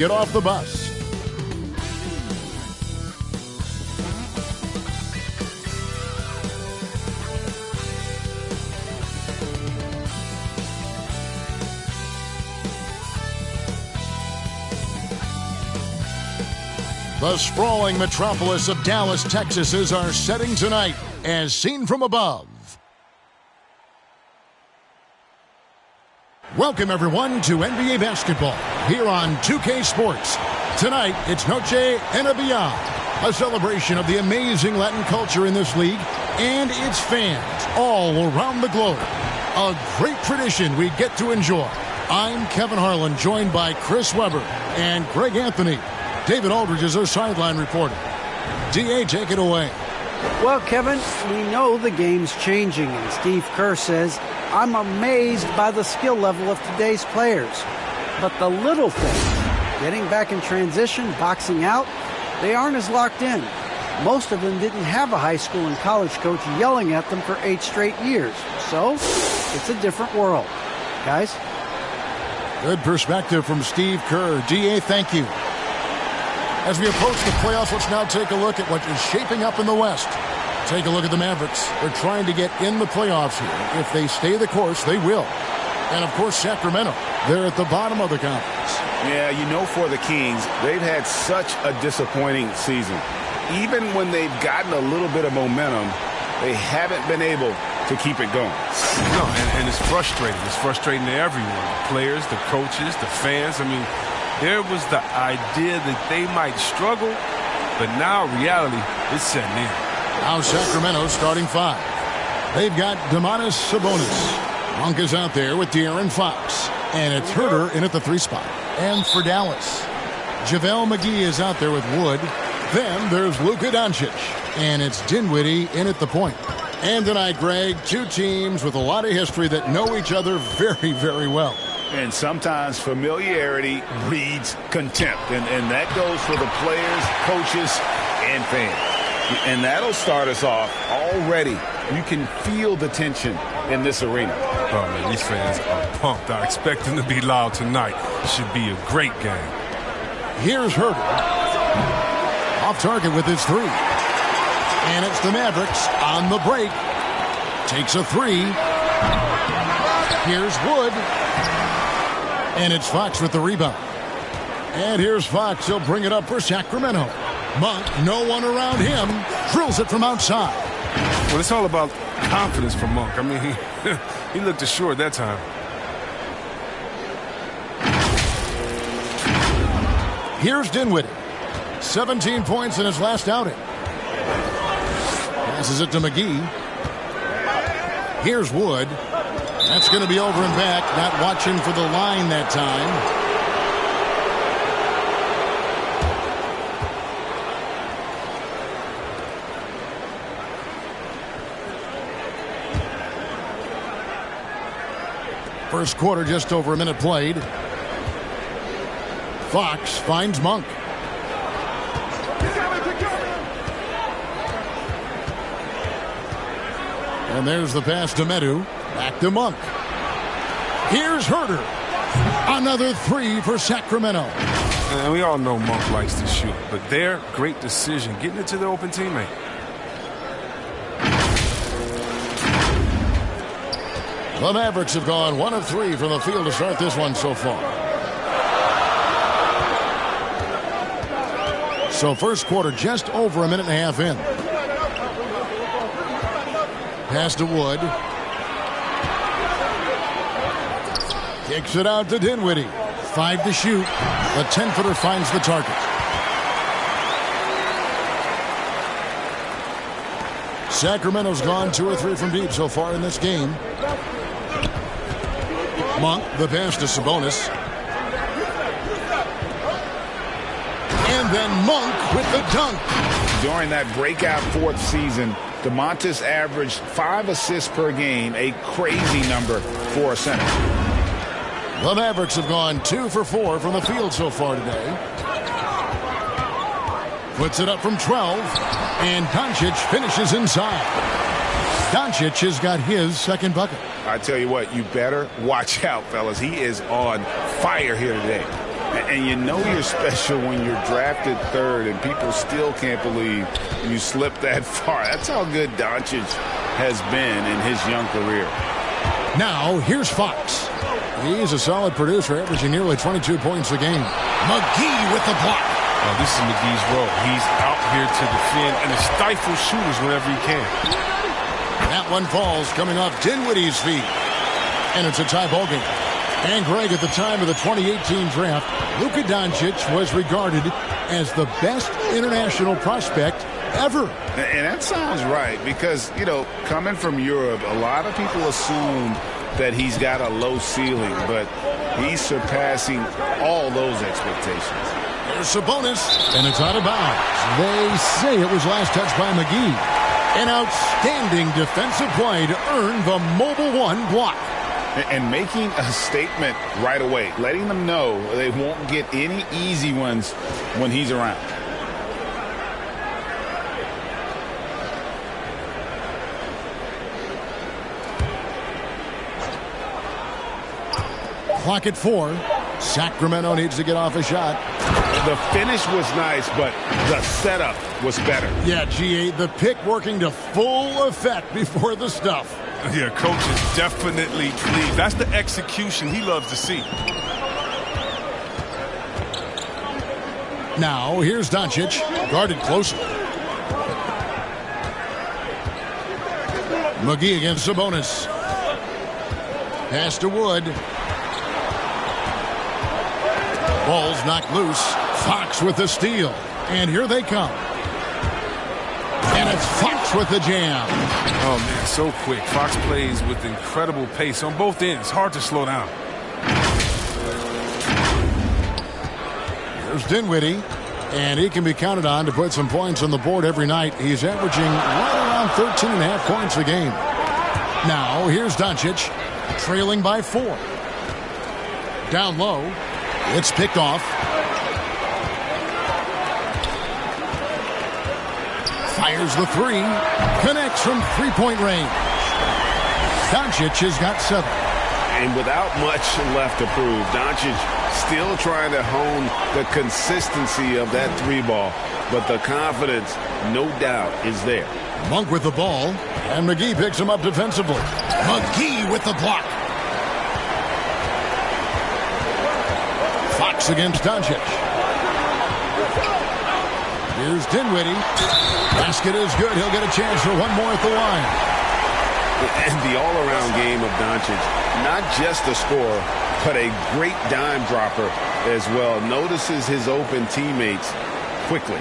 Get off the bus. The sprawling metropolis of Dallas, Texas is our setting tonight, as seen from above. Welcome, everyone, to NBA basketball here on 2K Sports. Tonight, it's Noche and a Beyond, a celebration of the amazing Latin culture in this league and its fans all around the globe. A great tradition we get to enjoy. I'm Kevin Harlan, joined by Chris Webber and Greg Anthony. David Aldridge is our sideline reporter. D.A., take it away. Well, Kevin, we know the game's changing, and Steve Kerr says, I'm amazed by the skill level of today's players. But the little things, getting back in transition, boxing out, they aren't as locked in. Most of them didn't have a high school and college coach yelling at them for 8 straight years. So, it's a different world. Guys? Good perspective from Steve Kerr. D.A., thank you. As we approach the playoffs, let's now take a look at what is shaping up in the West. Take a look at the Mavericks. They're trying to get in the playoffs here. If they stay the course, they will. And, of course, Sacramento. They're at the bottom of the conference. Yeah, you know, for the Kings, they've had such a disappointing season. Even when they've gotten a little bit of momentum, they haven't been able to keep it going. No, and it's frustrating. It's frustrating to everyone. The players, the coaches, the fans. I mean, there was the idea that they might struggle, but now reality is setting in. Now Sacramento starting 5. They've got Domantas Sabonis. Monk is out there with De'Aaron Fox. And it's Herter in at the 3 spot. And for Dallas, JaVale McGee is out there with Wood. Then there's Luka Doncic. And it's Dinwiddie in at the point. And tonight, Greg, 2 teams with a lot of history that know each other very, very well. And sometimes familiarity breeds contempt. And that goes for the players, coaches, and fans. And that'll start us off already. You can feel the tension in this arena. Oh, man, these fans are pumped. I expect them to be loud tonight. Should be a great game. Here's Herter. Off target with his 3. And it's the Mavericks on the break. Takes a 3. Here's Wood. And it's Fox with the rebound. And here's Fox. He'll bring it up for Sacramento. Monk, no one around him, drills it from outside. Well, it's all about confidence for Monk. I mean, he looked assured that time. Here's Dinwiddie. 17 points in his last outing. Passes it to McGee. Here's Wood. That's going to be over and back. Not watching for the line that time. First quarter, just over a minute played. Fox finds Monk. And there's the pass to Medu. Back to Monk. Here's Herter. Another 3 for Sacramento. And we all know Monk likes to shoot, but their great decision getting it to the open teammate. The Mavericks have gone 1 of 3 from the field to start this one so far. So first quarter just over a minute and a half in. Pass to Wood. Kicks it out to Dinwiddie. 5 to shoot. The 10-footer finds the target. Sacramento's gone 2 or 3 from deep so far in this game. Monk, the pass to Sabonis. And then Monk with the dunk. During that breakout 4th season, Domantas averaged 5 assists per game, a crazy number for a center. The Mavericks have gone 2 for 4 from the field so far today. Puts it up from 12, and Doncic finishes inside. Doncic has got his second bucket. I tell you what, you better watch out, fellas. He is on fire here today. And you know you're special when you're drafted third and people still can't believe you slipped that far. That's how good Doncic has been in his young career. Now, here's Fox. He's a solid producer, averaging nearly 22 points a game. McGee with the block. Oh, this is McGee's role. He's out here to defend and to stifle shooters whenever he can. That one falls coming off Dinwiddie's feet. And it's a tie ball game. And Greg, at the time of the 2018 draft, Luka Doncic was regarded as the best international prospect ever. And that sounds right because, you know, coming from Europe, a lot of people assumed that he's got a low ceiling, but he's surpassing all those expectations. There's Sabonis, and it's out of bounds. They say it was last touched by McGee. An outstanding defensive play to earn the Mobile One block. And making a statement right away, letting them know they won't get any easy ones when he's around. Clock at 4. Sacramento needs to get off a shot. The finish was nice, but the setup was better. Yeah, G8, the pick working to full effect before the stuff. Yeah, coach is definitely pleased. That's the execution he loves to see. Now, here's Doncic, guarded closely. McGee against Sabonis. Pass to Wood. Ball's knocked loose. Fox with the steal. And here they come. And it's Fox with the jam. Oh, man, so quick. Fox plays with incredible pace on both ends. Hard to slow down. Here's Dinwiddie. And he can be counted on to put some points on the board every night. He's averaging right around 13.5 points a game. Now, here's Doncic, trailing by 4. Down low. It's picked off. Fires the 3. Connects from three-point range. Doncic has got 7. And without much left to prove, Doncic still trying to hone the consistency of that 3-ball. But the confidence, no doubt, is there. Monk with the ball. And McGee picks him up defensively. McGee with the block. Fox against Doncic. Here's Dinwiddie. Basket is good. He'll get a chance for one more at the line. And the all-around game of Doncic, not just a scorer, but a great dime dropper as well. Notices his open teammates quickly.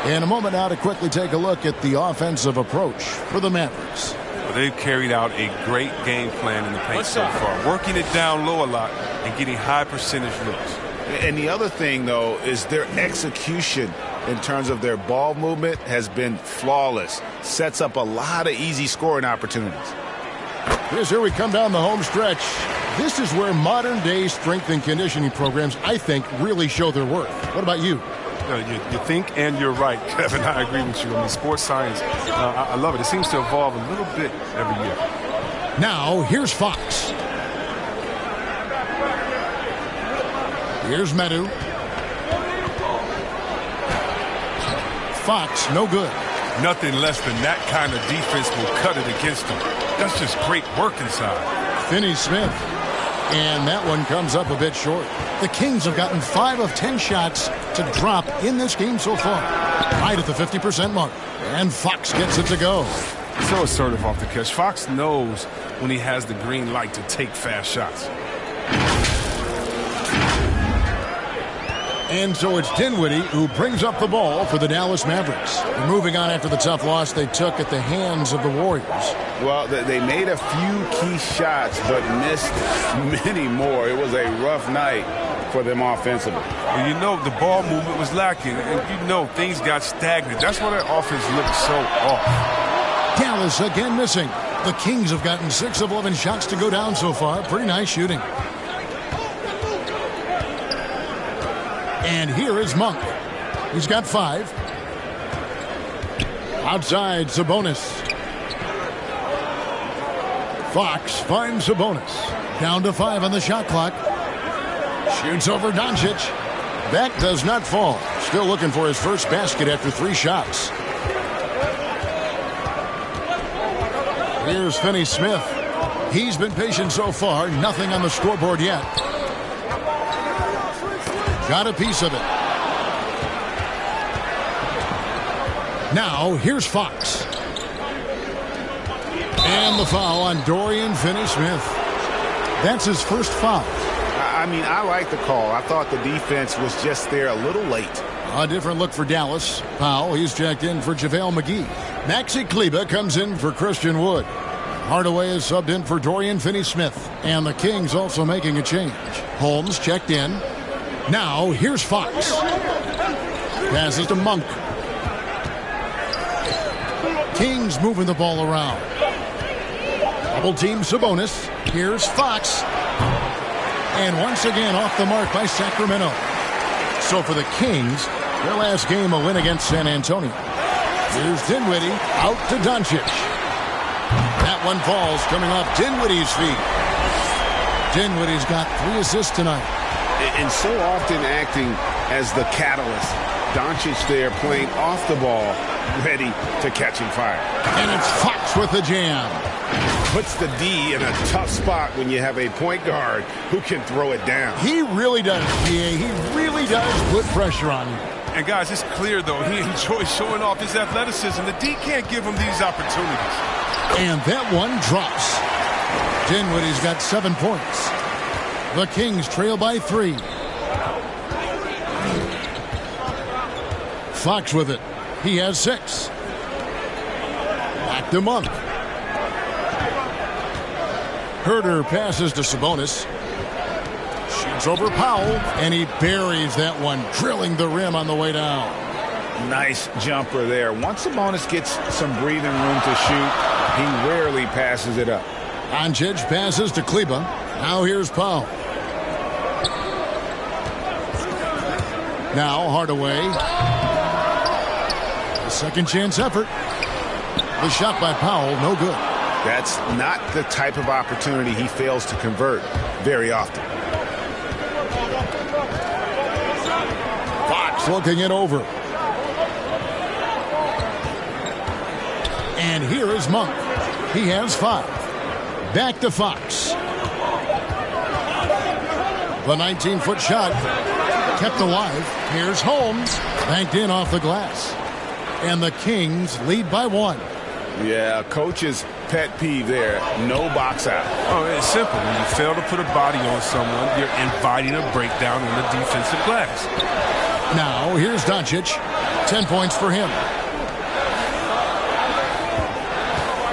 In a moment now to quickly take a look at the offensive approach for the Mavericks. Well, they've carried out a great game plan in the paint so far, working it down low a lot and getting high percentage looks. And the other thing, though, is their execution in terms of their ball movement has been flawless. Sets up a lot of easy scoring opportunities. Here we come down the home stretch. This is where modern-day strength and conditioning programs, I think, really show their worth. What about you? You think and you're right, Kevin. I agree with you. I mean, sports science, I love it. It seems to evolve a little bit every year. Now, here's Fox. Here's Medu. Fox, no good. Nothing less than that kind of defense will cut it against them. That's just great work inside. Finney-Smith. And that one comes up a bit short. The Kings have gotten 5 of 10 shots to drop in this game so far. Right at the 50% mark. And Fox gets it to go. So assertive off the catch. Fox knows when he has the green light to take fast shots. And so it's Dinwiddie who brings up the ball for the Dallas Mavericks. They're moving on after the tough loss they took at the hands of the Warriors. Well, they made a few key shots, but missed many more. It was a rough night for them offensively. Well, you know, the ball movement was lacking, and you know things got stagnant. That's why their offense looked so off. Dallas again missing. The Kings have gotten 6 of 11 shots to go down so far. Pretty nice shooting. And here is Monk. He's got 5. Outside, Sabonis. Fox finds Sabonis. Down to 5 on the shot clock. Shoots over Doncic. That does not fall. Still looking for his first basket after 3 shots. Here's Finney-Smith. He's been patient so far. Nothing on the scoreboard yet. Got a piece of it. Now, here's Fox. And the foul on Dorian Finney-Smith. That's his first foul. I mean, I like the call. I thought the defense was just there a little late. A different look for Dallas. Powell, he's checked in for JaVale McGee. Maxi Kleber comes in for Christian Wood. Hardaway is subbed in for Dorian Finney-Smith. And the Kings also making a change. Holmes checked in. Now, here's Fox. Passes to Monk. Kings moving the ball around. Double team Sabonis. Here's Fox. And once again off the mark by Sacramento. So for the Kings, their last game a win against San Antonio. Here's Dinwiddie out to Doncic. That one falls coming off Dinwiddie's feet. Dinwiddie's got 3 assists tonight. And so often acting as the catalyst. Doncic there playing off the ball, ready to catching fire. And it's Fox with the jam. Puts the D in a tough spot when you have a point guard who can throw it down. He really does, PA. He really does put pressure on him. And guys, it's clear, though, he enjoys showing off his athleticism. The D can't give him these opportunities. And that one drops. Dinwiddie's got 7 points. The Kings trail by 3. Fox with it. He has 6. Back to Monk. Herter passes to Sabonis. Shoots over Powell, and he buries that one, drilling the rim on the way down. Nice jumper there. Once Sabonis gets some breathing room to shoot, he rarely passes it up. Doncic passes to Kleber. Now here's Powell. Now Hardaway. A second chance effort. The shot by Powell, no good. That's not the type of opportunity he fails to convert very often. Fox looking it over. And here is Monk. He has 5. Back to Fox. The 19-foot shot kept alive. Here's Holmes. Banked in off the glass. And the Kings lead by 1. Yeah, coach's pet peeve there. No box out. Oh, it's simple. When you fail to put a body on someone, you're inviting a breakdown in the defensive glass. Now, here's Doncic. 10 points for him.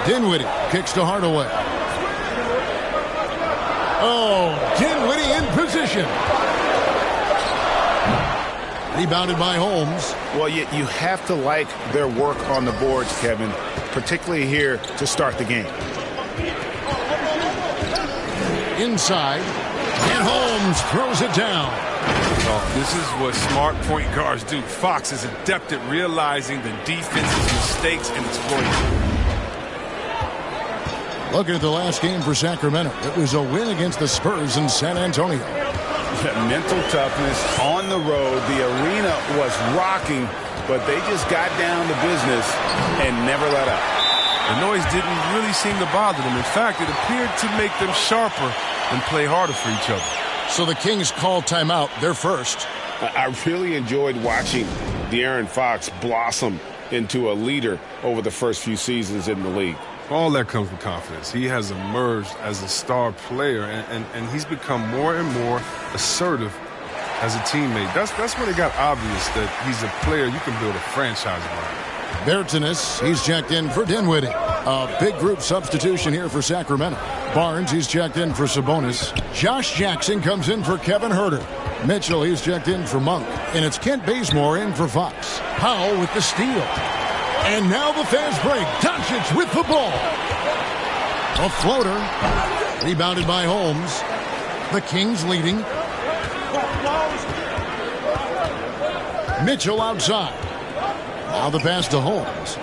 Dinwiddie kicks to Hardaway. Oh, Dinwiddie in position. Rebounded by Holmes. Well, you have to like their work on the boards, Kevin, particularly here to start the game. Inside, and Holmes throws it down. Oh, this is what smart point guards do. Fox is adept at realizing the defense's mistakes and exploiting them. Looking at the last game for Sacramento, it was a win against the Spurs in San Antonio. Mental toughness on the road. The arena was rocking, but they just got down to business and never let up. The noise didn't really seem to bother them. In fact, it appeared to make them sharper and play harder for each other. So the Kings call timeout. They're first. I really enjoyed watching De'Aaron Fox blossom into a leader over the first few seasons in the league. All that comes with confidence. He has emerged as a star player, and he's become more and more assertive as a teammate. That's when it got obvious that he's a player you can build a franchise around. Bertanis, he's checked in for Dinwiddie. A big group substitution here for Sacramento. Barnes, he's checked in for Sabonis. Josh Jackson comes in for Kevin Herter. Mitchell, he's checked in for Monk. And it's Kent Bazemore in for Fox. Powell with the steal. And now the fast break. Doncic with the ball. A floater. Rebounded by Holmes. The Kings leading. Mitchell outside. Now the pass to Holmes.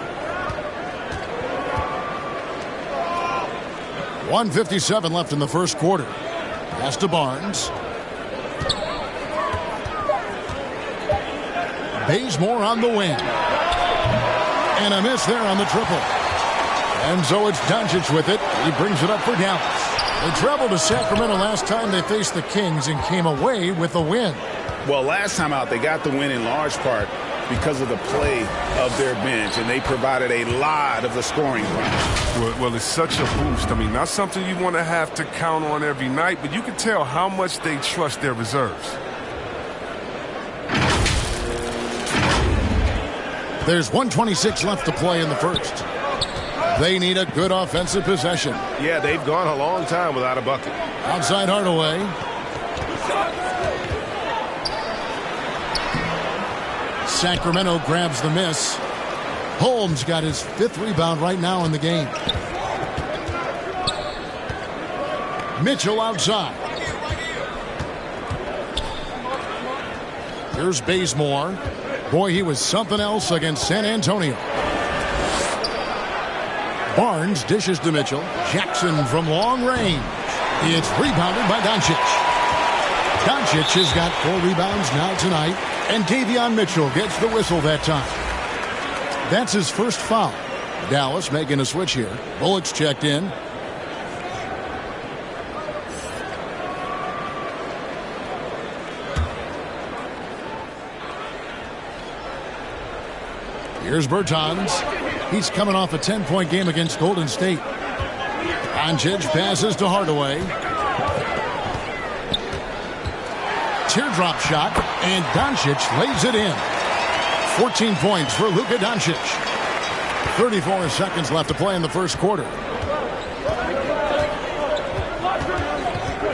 1:57 left in the first quarter. Pass to Barnes. Bazemore on the wing. And a miss there on the triple. And so it's Doncic with it. He brings it up for Dallas. They traveled to Sacramento last time they faced the Kings and came away with a win. Well, last time out, they got the win in large part because of the play of their bench, and they provided a lot of the scoring points. Well, it's such a boost. I mean, not something you want to have to count on every night, but you can tell how much they trust their reserves. There's 1:26 left to play in the first. They need a good offensive possession. Yeah, they've gone a long time without a bucket. Outside Hardaway. Sacramento grabs the miss. Holmes got his 5th rebound right now in the game. Mitchell outside. Here's Bazemore. Boy, he was something else against San Antonio. Barnes dishes to Mitchell. Jackson from long range. It's rebounded by Doncic. Doncic has got 4 rebounds now tonight, and Davion Mitchell gets the whistle that time. That's his first foul. Dallas making a switch here. Bullock's checked in. Here's Bertans. He's coming off a 10-point game against Golden State. Doncic passes to Hardaway. Teardrop shot, and Doncic lays it in. 14 points for Luka Doncic. 34 seconds left to play in the first quarter.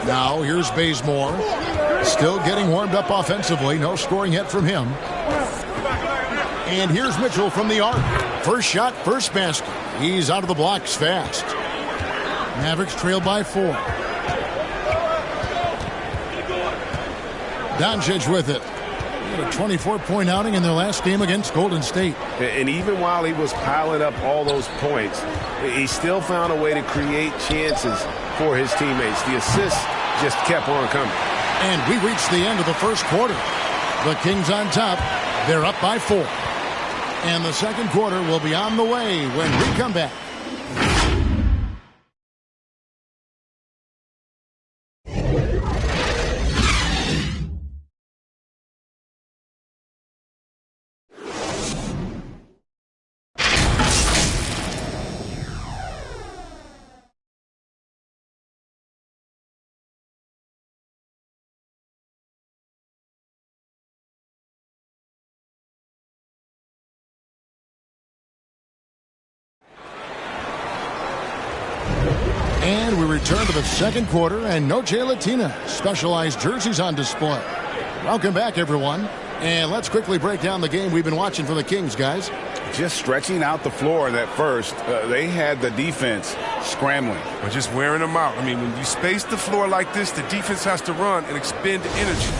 Now here's Bazemore. Still getting warmed up offensively. No scoring yet from him. And here's Mitchell from the arc. First shot, first basket. He's out of the blocks fast. Mavericks trail by 4. Doncic with it. He had a 24-point outing in their last game against Golden State. And even while he was piling up all those points, he still found a way to create chances for his teammates. The assists just kept on coming. And we reached the end of the first quarter. The Kings on top. They're up by 4. And the second quarter will be on the way when we come back. And we return to the second quarter, and Noche Latina specialized jerseys on display. Welcome back, everyone. And let's quickly break down the game we've been watching for the Kings, guys. Just stretching out the floor in that first. They had the defense scrambling. Or just wearing them out. I mean, when you space the floor like this, the defense has to run and expend energy.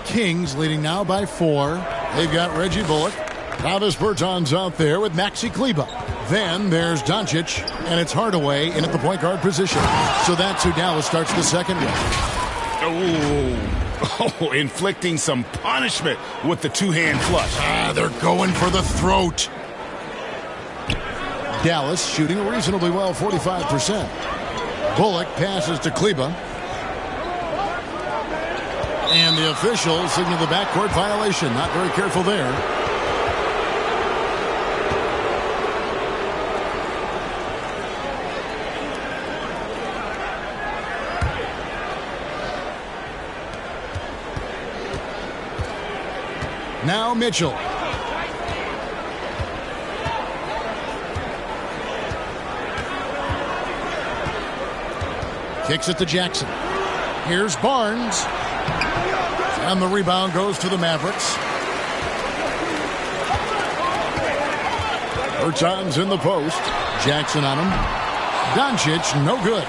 Kings leading now by 4. They've got Reggie Bullock. Travis Bertans out there with Maxi Kleber. Then there's Doncic, and it's Hardaway in at the point guard position. So that's who Dallas starts the second with. Oh, inflicting some punishment with the two-hand flush. They're going for the throat. Dallas shooting reasonably well, 45%. Bullock passes to Kleber. And the officials signal the backcourt violation. Not very careful there. Now Mitchell. Kicks it to Jackson. Here's Barnes. And the rebound goes to the Mavericks. Bertans in the post. Jackson on him. Doncic, no good.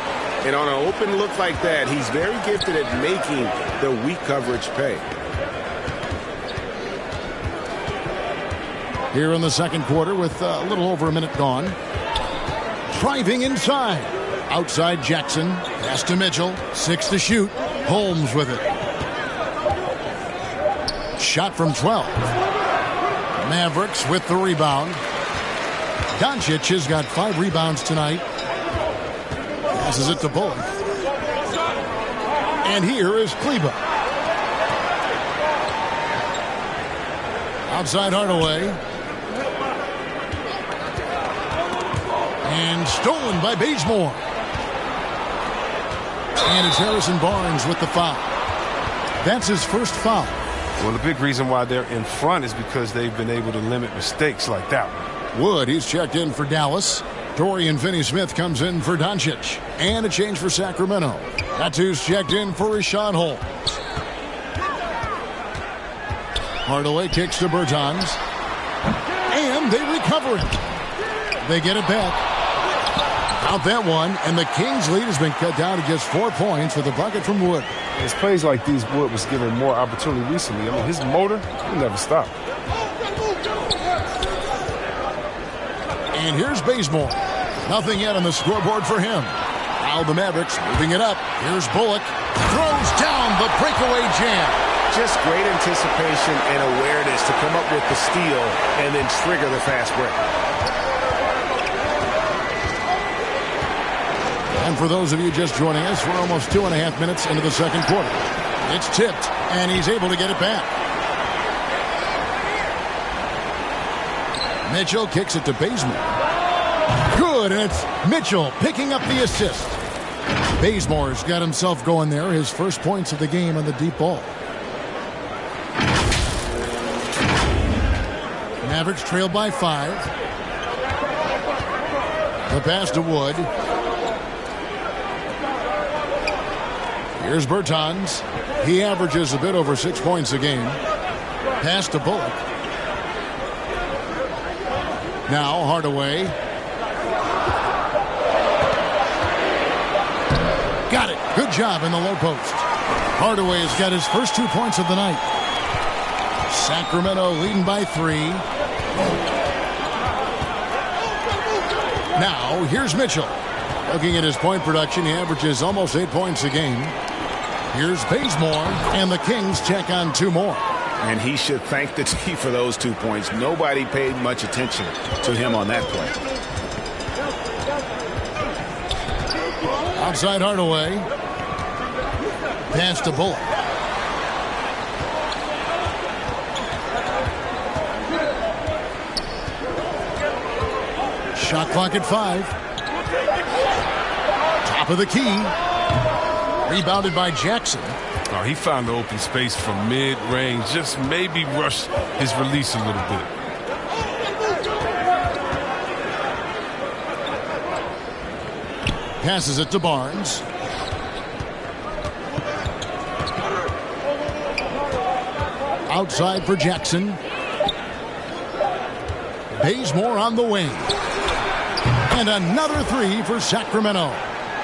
And on an open look like that, he's very gifted at making the weak coverage pay. Here in the second quarter with a little over a minute gone. Driving inside. Outside Jackson. Pass to Mitchell. 6 to shoot. Holmes with it. Shot from 12. Mavericks with the rebound. Doncic has got 5 rebounds tonight. Passes it to Bullock. And here is Kleba. Outside Hardaway. And stolen by Bazemore. And it's Harrison Barnes with the foul. That's his first foul. Well, the big reason why they're in front is because they've been able to limit mistakes like that one. Wood, he's checked in for Dallas. Dorian Finney-Smith comes in for Doncic. And a change for Sacramento. Tattoo's checked in for Rashawn Holmes. Hardaway kicks to Bertans. And they recover it. They get it back. Out that one, and the Kings' lead has been cut down to just 4 points with a bucket from Wood. It's plays like these Wood was given more opportunity recently. I mean, his motor will never stop. And here's Bazemore. Nothing yet on the scoreboard for him. Now the Mavericks moving it up. Here's Bullock. Throws down the breakaway jam. Just great anticipation and awareness to come up with the steal and then trigger the fast break. And for those of you just joining us, we're almost 2.5 minutes into the second quarter. It's tipped, and he's able to get it back. Mitchell kicks it to Bazemore. Good, and it's Mitchell picking up the assist. Bazemore's got himself going there, his first points of the game on the deep ball. Mavericks trail by 5. The pass to Wood. Here's Bertans. He averages a bit over 6 points a game. Pass to Bullock. Now Hardaway. Got it. Good job in the low post. Hardaway's got his first 2 points of the night. Sacramento leading by 3. Now here's Mitchell. Looking at his point production, he averages almost 8 points a game. Here's Bazemore, and the Kings check on 2 more. And he should thank the team for those 2 points. Nobody paid much attention to him on that play. Outside Hardaway. Pass to Bullock. Shot clock at 5. Top of the key. Rebounded by Jackson. Oh, he found the open space from mid-range. Just maybe rushed his release a little bit. Passes it to Barnes. Outside for Jackson. Bazemore on the wing. And another 3 for Sacramento.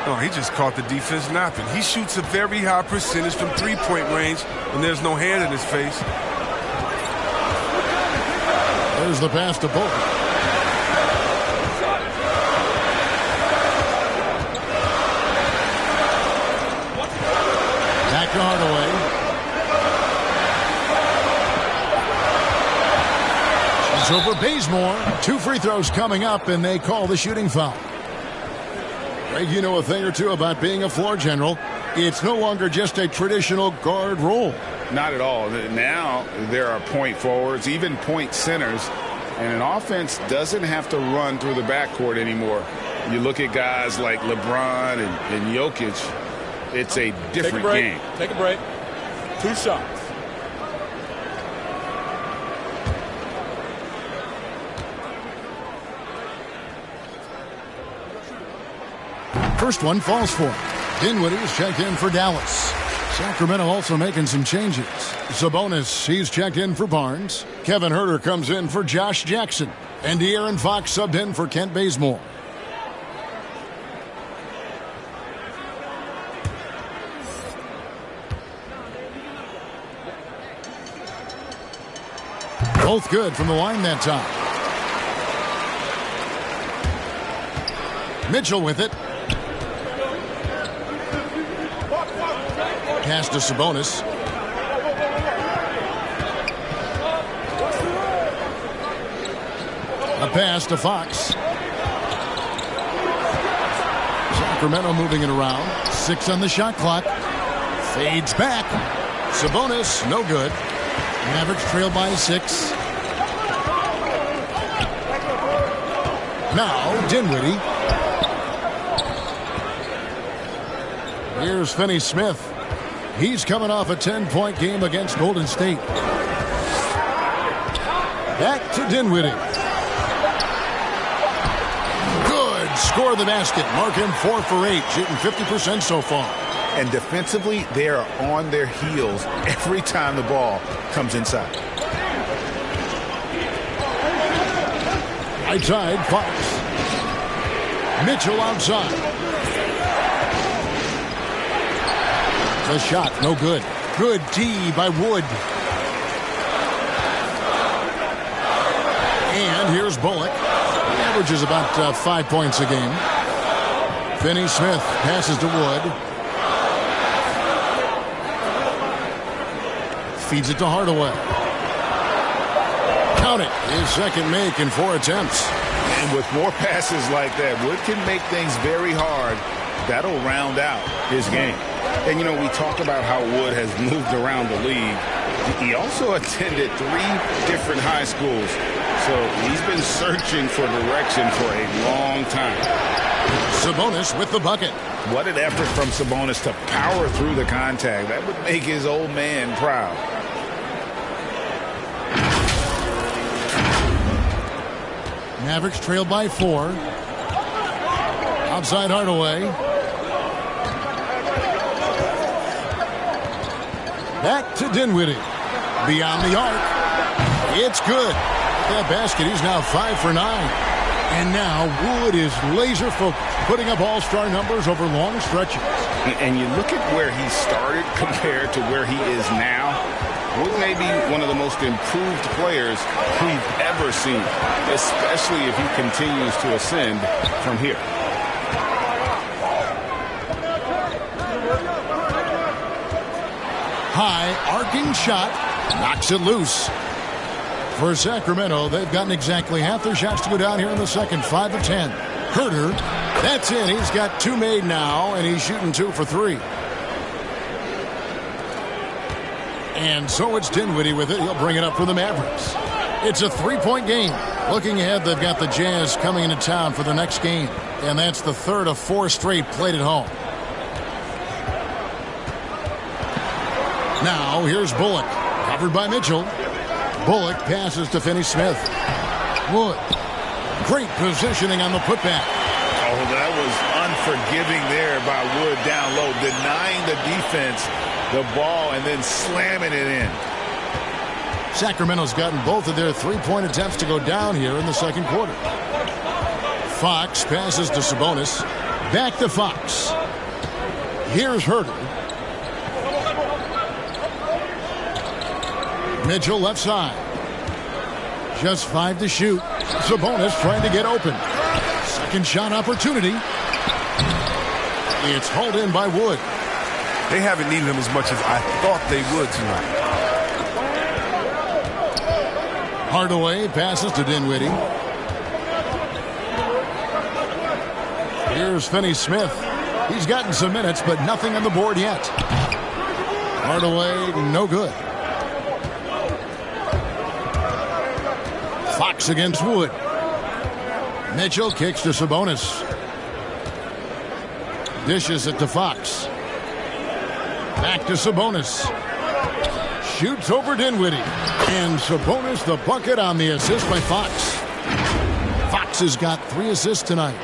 Oh, he just caught the defense napping. He shoots a very high percentage from three-point range, and there's no hand in his face. There's the pass to Bullock. Back to Hardaway. It's over Bazemore. 2 free throws coming up, and they call the shooting foul. Greg, you know a thing or two about being a floor general. It's no longer just a traditional guard role. Not at all. Now there are point forwards, even point centers, and an offense doesn't have to run through the backcourt anymore. You look at guys like LeBron and Jokic, it's a different game. Take a break. 2 shots. First one falls for him. Dinwiddie's checked in for Dallas. Sacramento also making some changes. Sabonis, he's checked in for Barnes. Kevin Huerter comes in for Josh Jackson. And De'Aaron Fox subbed in for Kent Bazemore. Both good from the line that time. Mitchell with it. Pass to Sabonis. A pass to Fox. Sacramento moving it around. 6 on the shot clock. Fades back. Sabonis, no good. Mavericks trail by 6. Now, Dinwiddie. Here's Finney-Smith. He's coming off a 10-point game against Golden State. Back to Dinwiddie. Good. Score the basket. Mark him 4 for 8, shooting 50% so far. And defensively, they are on their heels every time the ball comes inside. Right side, Fox. Mitchell outside. The shot, no good. Good D by Wood. And here's Bullock. He averages about 5 points a game. Finney-Smith passes to Wood. Feeds it to Hardaway. Count it. His second make in 4 attempts. And with more passes like that, Wood can make things very hard. That'll round out his game. And, you know, we talk about how Wood has moved around the league. He also attended 3 different high schools. So he's been searching for direction for a long time. Sabonis with the bucket. What an effort from Sabonis to power through the contact. That would make his old man proud. Mavericks trail by 4. Outside Hardaway. Back to Dinwiddie. Beyond the arc. It's good. That basket, he's now 5 for 9. And now Wood is laser focused, putting up all-star numbers over long stretches. And you look at where he started compared to where he is now. Wood may be one of the most improved players we've ever seen, especially if he continues to ascend from here. High arcing shot, knocks it loose. For Sacramento, they've gotten exactly half their shots to go down here in the second, 5 of 10. Herter, that's in. He's got 2 made now, and he's shooting 2 for 3. And so it's Dinwiddie with it. He'll bring it up for the Mavericks. It's a 3-point game. Looking ahead, they've got the Jazz coming into town for the next game. And that's the 3rd of 4 straight played at home. Now, here's Bullock. Covered by Mitchell. Bullock passes to Finney-Smith. Wood. Great positioning on the putback. Oh, that was unforgiving there by Wood down low, denying the defense the ball and then slamming it in. Sacramento's gotten both of their 3-point attempts to go down here in the second quarter. Fox passes to Sabonis. Back to Fox. Here's Herter. Mitchell left side. Just 5 to shoot. Sabonis trying to get open. Second shot opportunity. It's hauled in by Wood. They haven't needed him as much as I thought they would tonight. Hardaway passes to Dinwiddie. Here's Finney-Smith. He's gotten some minutes, but nothing on the board yet. Hardaway, no good. Fox against Wood. Mitchell kicks to Sabonis. Dishes it to Fox. Back to Sabonis. Shoots over Dinwiddie. And Sabonis the bucket on the assist by Fox. Fox has got 3 assists tonight.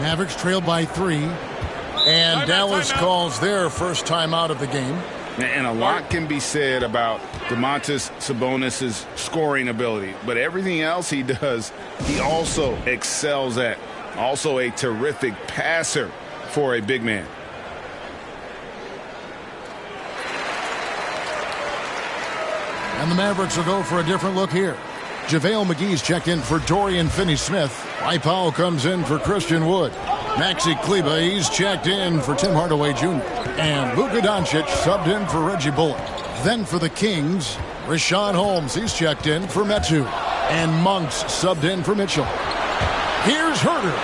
Mavericks trail by 3. And Dallas calls their first time out of the game. And a lot can be said about Domantas Sabonis' scoring ability. But everything else he does, he also excels at. Also a terrific passer for a big man. And the Mavericks will go for a different look here. JaVale McGee's checked in for Dorian Finney-Smith. Mike Powell comes in for Christian Wood. Maxi Kleber, he's checked in for Tim Hardaway Jr. And Luka Doncic subbed in for Reggie Bullock. Then for the Kings, Richaun Holmes, he's checked in for Metu. And Monks subbed in for Mitchell. Here's Herter.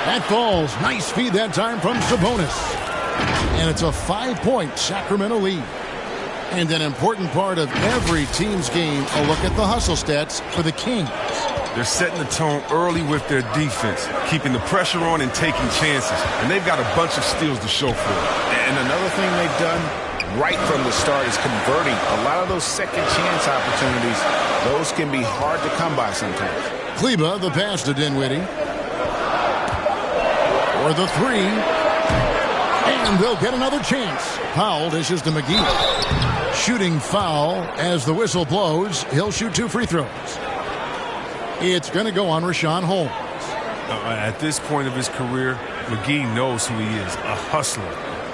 That falls. Nice feed that time from Sabonis. And it's a 5-point Sacramento lead. And an important part of every team's game, a look at the hustle stats for the Kings. They're setting the tone early with their defense, keeping the pressure on and taking chances. And they've got a bunch of steals to show for it. And another thing they've done right from the start is converting a lot of those second chance opportunities. Those can be hard to come by sometimes. Kleber, the pass to Dinwiddie. For the three. And they'll get another chance. Powell dishes to McGee. Shooting foul as the whistle blows. He'll shoot 2 free throws. It's going to go on Richaun Holmes. At this point of his career, McGee knows who he is, a hustler,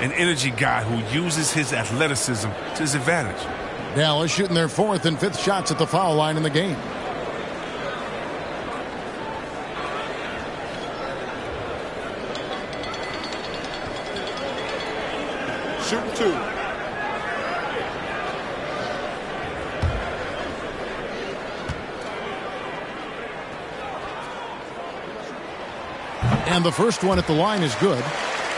an energy guy who uses his athleticism to his advantage. Dallas shooting their 4th and 5th shots at the foul line in the game. Shooting 2. And the first one at the line is good.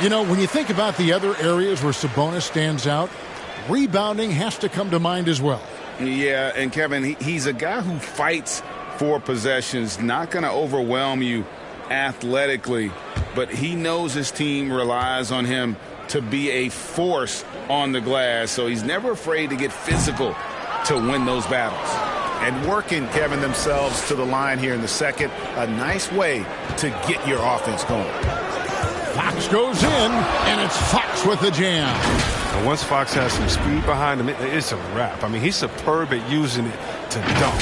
You know, when you think about the other areas where Sabonis stands out, rebounding has to come to mind as well. Yeah, and Kevin, he's a guy who fights for possessions, not going to overwhelm you athletically, but he knows his team relies on him to be a force on the glass, so he's never afraid to get physical to win those battles. And working, Kevin, themselves to the line here in the second, a nice way to get your offense going. Fox goes in, and it's Fox with the jam. And once Fox has some speed behind him, it's a wrap. I mean, he's superb at using it to dunk.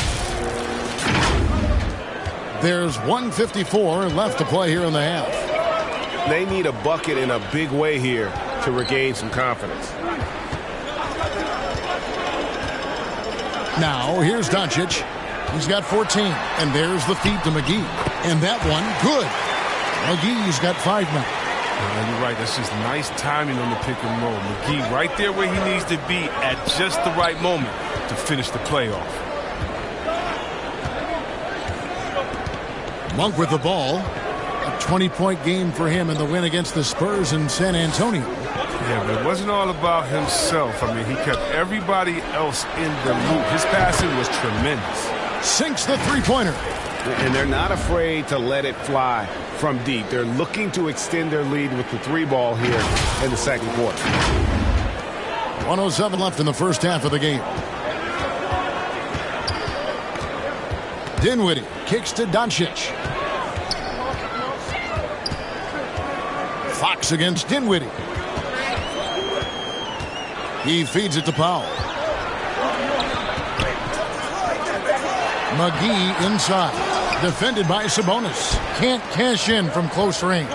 There's 1:54 left to play here in the half. They need a bucket in a big way here to regain some confidence. Now, here's Doncic. He's got 14. And there's the feed to McGee. And that one, good. McGee's got 5 now. You're right. That's just nice timing on the pick and roll. McGee right there where he needs to be at just the right moment to finish the playoff. Monk with the ball. A 20-point game for him in the win against the Spurs in San Antonio. Yeah, but it wasn't all about himself. I mean, he kept everybody else in the loop. His passing was tremendous. Sinks the three-pointer. And they're not afraid to let it fly from deep. They're looking to extend their lead with the 3-ball here in the second quarter. 1:07 left in the first half of the game. Dinwiddie kicks to Doncic. Fox against Dinwiddie. He feeds it to Powell. McGee inside. Defended by Sabonis. Can't cash in from close range.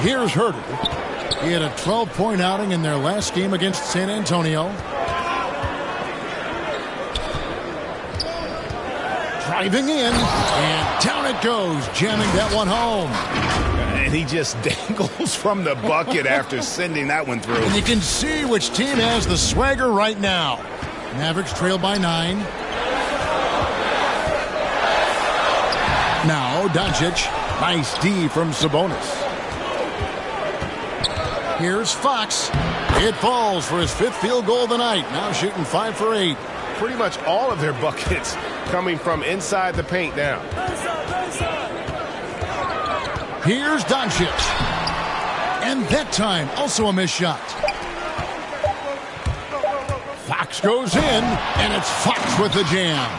Here's Herter. He had a 12-point outing in their last game against San Antonio. Driving in, and down it goes, jamming that one home. And he just dangles from the bucket after sending that one through. And you can see which team has the swagger right now. Mavericks trail by 9. Now Doncic. Nice D from Sabonis. Here's Fox. It falls for his 5th field goal of the night. Now shooting 5 for 8. Pretty much all of their buckets coming from inside the paint now. Here's Doncic. And that time, also a missed shot. Fox goes in, and it's Fox with the jam.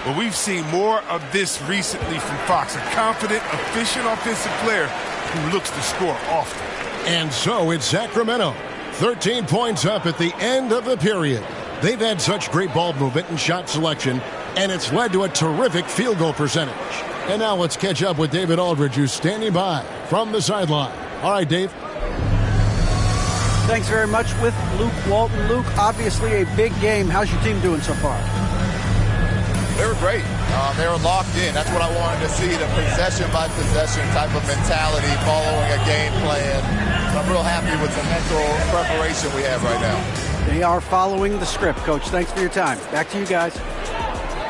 Well, we've seen more of this recently from Fox, a confident, efficient offensive player who looks to score often. And so it's Sacramento. 13 points up at the end of the period. They've had such great ball movement and shot selection, and it's led to a terrific field goal percentage. And now let's catch up with David Aldridge, who's standing by from the sideline. All right, Dave. Thanks very much with Luke Walton. Luke, obviously a big game. How's your team doing so far? They were great. They were locked in. That's what I wanted to see, the possession-by-possession type of mentality following a game plan. I'm real happy with the mental preparation we have right now. They are following the script, Coach. Thanks for your time. Back to you guys.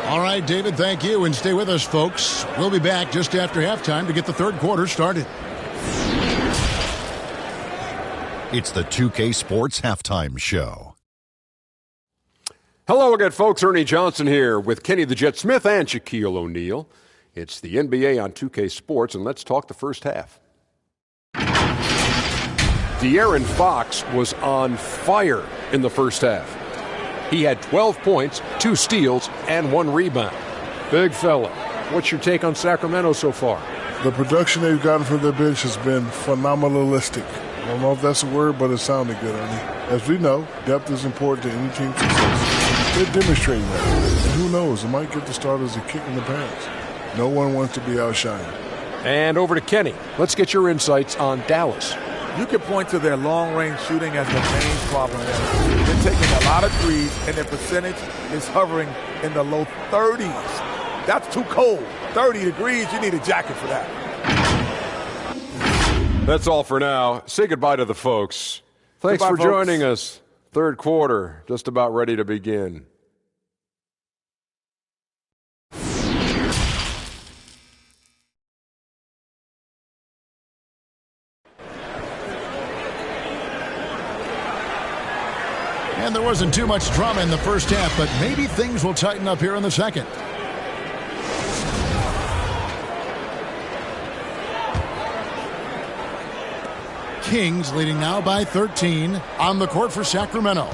All right, David, thank you. And stay with us, folks. We'll be back just after halftime to get the third quarter started. It's the 2K Sports Halftime Show. Hello again, folks. Ernie Johnson here with Kenny the Jet Smith and Shaquille O'Neal. It's the NBA on 2K Sports, and let's talk the first half. De'Aaron Fox was on fire in the first half. He had 12 points, 2 steals, and 1 rebound. Big fella, what's your take on Sacramento so far? The production they've gotten from their bench has been phenomenalistic. I don't know if that's a word, but it sounded good, Ernie. As we know, depth is important to any team's success. They're demonstrating that. And who knows, it might give the starters a kick in the pants. No one wants to be outshined. And over to Kenny. Let's get your insights on Dallas. You can point to their long-range shooting as the main problem. They're taking a lot of threes, and their percentage is hovering in the low 30s. That's too cold. 30 degrees, you need a jacket for that. That's all for now. Say goodbye to the folks. Thanks Goodbye, for folks. joining us. Third quarter, just about ready to begin. And there wasn't too much drama in the first half, but maybe things will tighten up here in the second. Kings leading now by 13 on the court for Sacramento.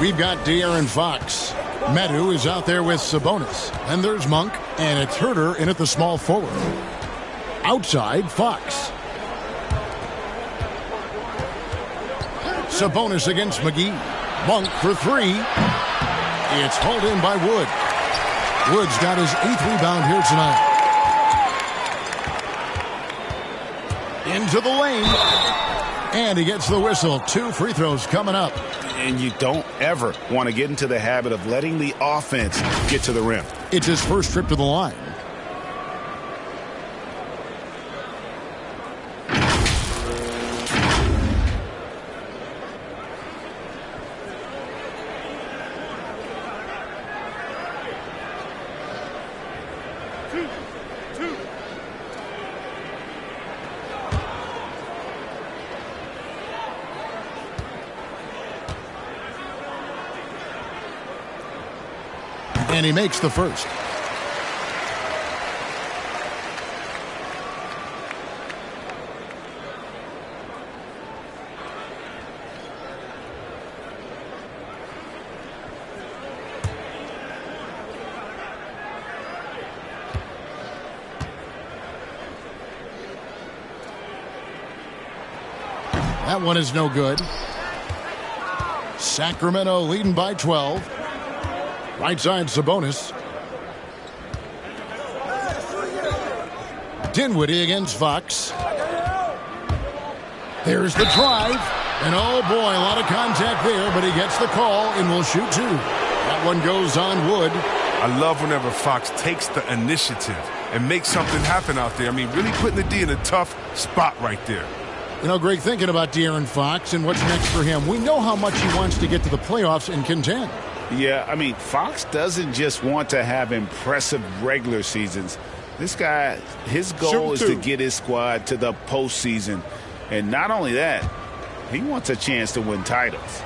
We've got De'Aaron Fox. Medu is out there with Sabonis. And there's Monk, and it's Herter in at the small forward. Outside, Fox. Sabonis against McGee. Monk for 3. It's hauled in by Wood. Wood's got his 8th rebound here tonight. Into the lane. And he gets the whistle. 2 free throws coming up. And you don't ever want to get into the habit of letting the offense get to the rim. It's his first trip to the line. And he makes the first. That one is no good. Sacramento leading by 12. Right side, Sabonis. Dinwiddie against Fox. There's the drive. And oh boy, a lot of contact there, but he gets the call and will shoot 2. That one goes on Wood. I love whenever Fox takes the initiative and makes something happen out there. I mean, really putting the D in a tough spot right there. You know, Greg, thinking about De'Aaron Fox and what's next for him, we know how much he wants to get to the playoffs and contend. Yeah, I mean, Fox doesn't just want to have impressive regular seasons. This guy, his goal is to get his squad to the postseason. And not only that, he wants a chance to win titles.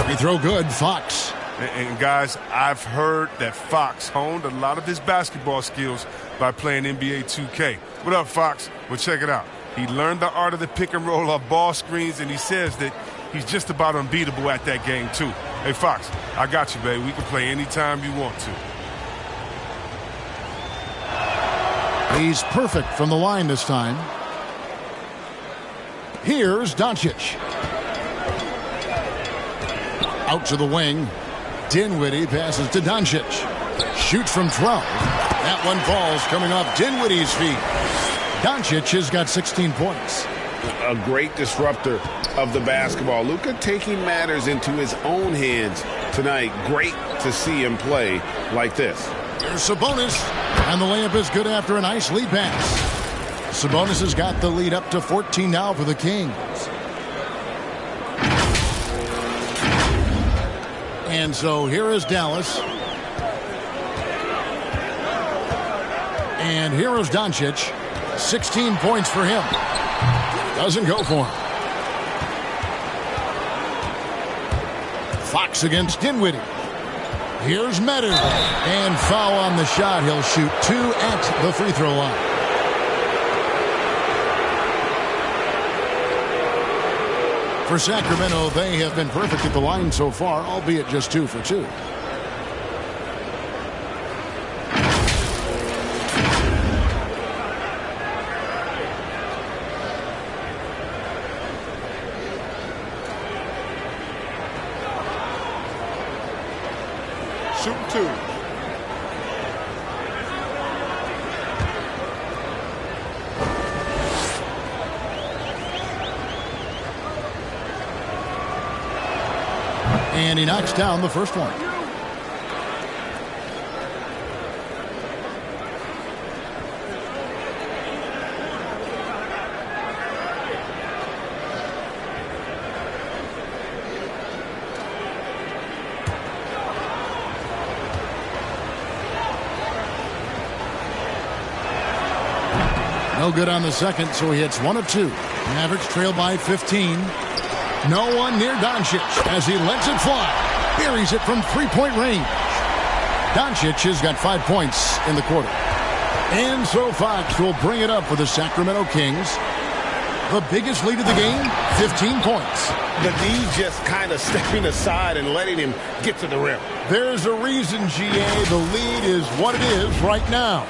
Free throw good, Fox. And guys, I've heard that Fox honed a lot of his basketball skills by playing NBA 2K. What up, Fox? Well, check it out. He learned the art of the pick and roll off ball screens, and he says that he's just about unbeatable at that game, too. Hey, Fox, I got you, baby. We can play anytime you want to. He's perfect from the line this time. Here's Doncic. Out to the wing. Dinwiddie passes to Doncic. Shoots from 12. That one falls coming off Dinwiddie's feet. Doncic has got 16 points. A great disruptor of the basketball. Luka taking matters into his own hands tonight. Great to see him play like this. Here's Sabonis, and the layup is good after a nice lead pass. Sabonis has got the lead up to 14 now for the Kings. And so here is Dallas. And here is Doncic. 16 points for him. Doesn't go for him. Fox against Dinwiddie. Here's Meadow. And foul on the shot. He'll shoot 2 at the free throw line. For Sacramento, they have been perfect at the line so far, albeit just 2 for 2. Shoot 2. And he knocks down the first one. No good on the second, so he hits 1 of 2. Mavericks trail by 15. No one near Doncic as he lets it fly. Buries it from three-point range. Doncic has got 5 points in the quarter. And so Fox will bring it up for the Sacramento Kings. The biggest lead of the game, 15 points. The D just kind of stepping aside and letting him get to the rim. There's a reason, GA, the lead is what it is right now.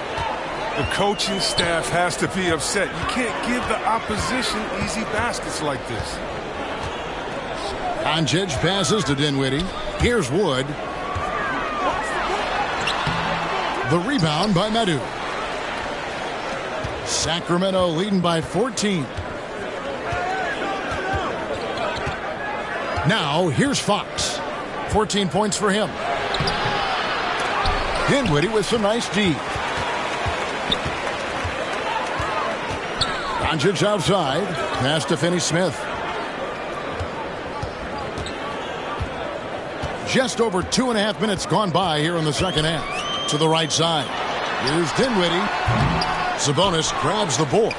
The coaching staff has to be upset. You can't give the opposition easy baskets like this. Doncic passes to Dinwiddie. Here's Wood. The rebound by Meadow. Sacramento leading by 14. Now here's Fox. 14 points for him. Dinwiddie with some nice D. Doncic outside. Pass to Finney-Smith. Just over 2.5 minutes gone by here in the second half. To the right side. Here's Dinwiddie. Sabonis grabs the board.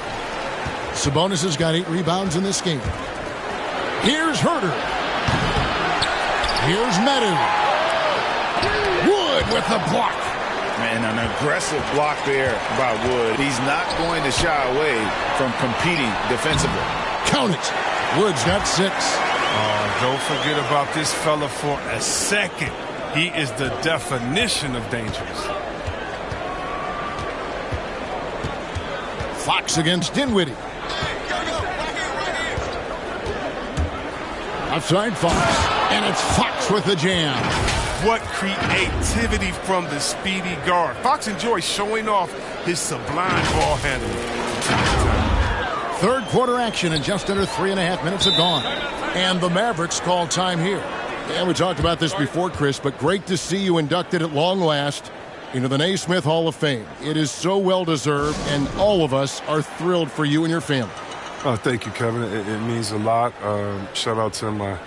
Sabonis has got 8 rebounds in this game. Here's Herter. Here's Meadow. Wood with the block. Man, an aggressive block there by Wood. He's not going to shy away from competing defensively. Count it. Wood's got 6. Don't forget about this fella for a second. He is the definition of dangerous. Fox against Dinwiddie. Outside Fox. And it's Fox with the jam. What creativity from the speedy guard. Fox enjoys showing off his sublime ball handling from time to time. Third quarter action and just under 3.5 minutes have gone. And the Mavericks call time here. And we talked about this before, Chris, but great to see you inducted at long last into the Naismith Hall of Fame. It is so well-deserved, and all of us are thrilled for you and your family. Oh, thank you, Kevin. It means a lot. Shout out to my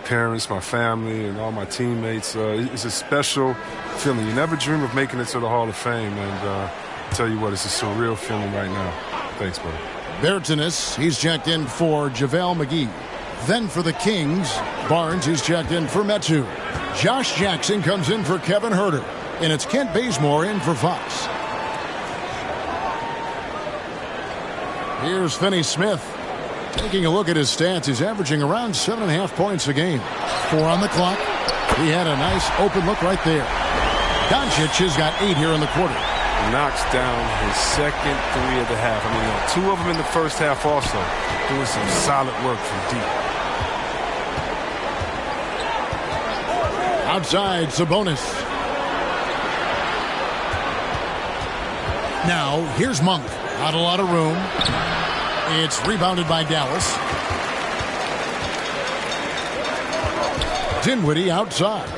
parents, my family, and all my teammates. It's a special feeling. You never dream of making it to the Hall of Fame, and tell you what, it's a surreal feeling right now. Thanks, buddy. Bertanis, he's checked in for JaVale McGee. Then for the Kings, Barnes, he's checked in for Metu. Josh Jackson comes in for Kevin Herter. And it's Kent Bazemore in for Fox. Here's Finney-Smith. Taking a look at his stats, he's averaging around 7.5 points a game. 4 on the clock. He had a nice open look right there. Doncic has got 8 here in the quarter. Knocks down his second 3 of the half. I mean, 2 of them in the first half also. Doing some solid work from deep. Outside, Sabonis. Now, here's Monk. Not a lot of room. It's rebounded by Dallas. Dinwiddie outside.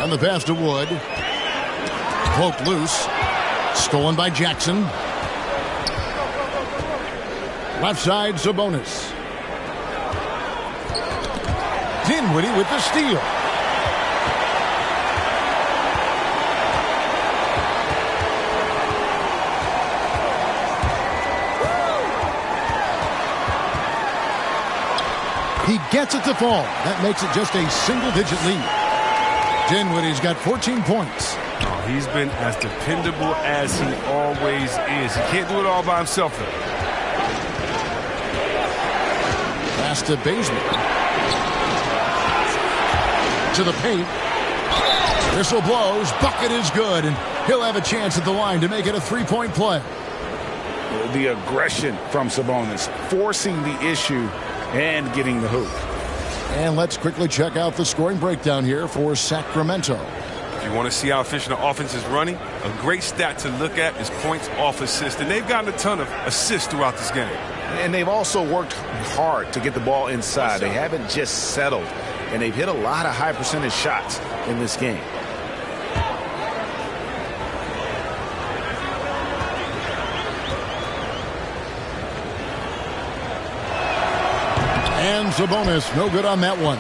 And the pass to Wood. Poked loose. Stolen by Jackson. Left side, Sabonis. Dinwiddie with the steal. He gets it to fall. That makes it just a single-digit lead. Dinwiddie's got 14 points. Oh, he's been as dependable as he always is. He can't do it all by himself, though. Pass to Bazemore. To the paint. Whistle blows. Bucket is good, and he'll have a chance at the line to make it a three-point play. The aggression from Sabonis, forcing the issue and getting the hoop. And let's quickly check out the scoring breakdown here for Sacramento. If you want to see how efficient the offense is running, a great stat to look at is points off assist. And they've gotten a ton of assists throughout this game. And they've also worked hard to get the ball inside. They haven't just settled. And they've hit a lot of high percentage shots in this game. And Sabonis, no good on that one.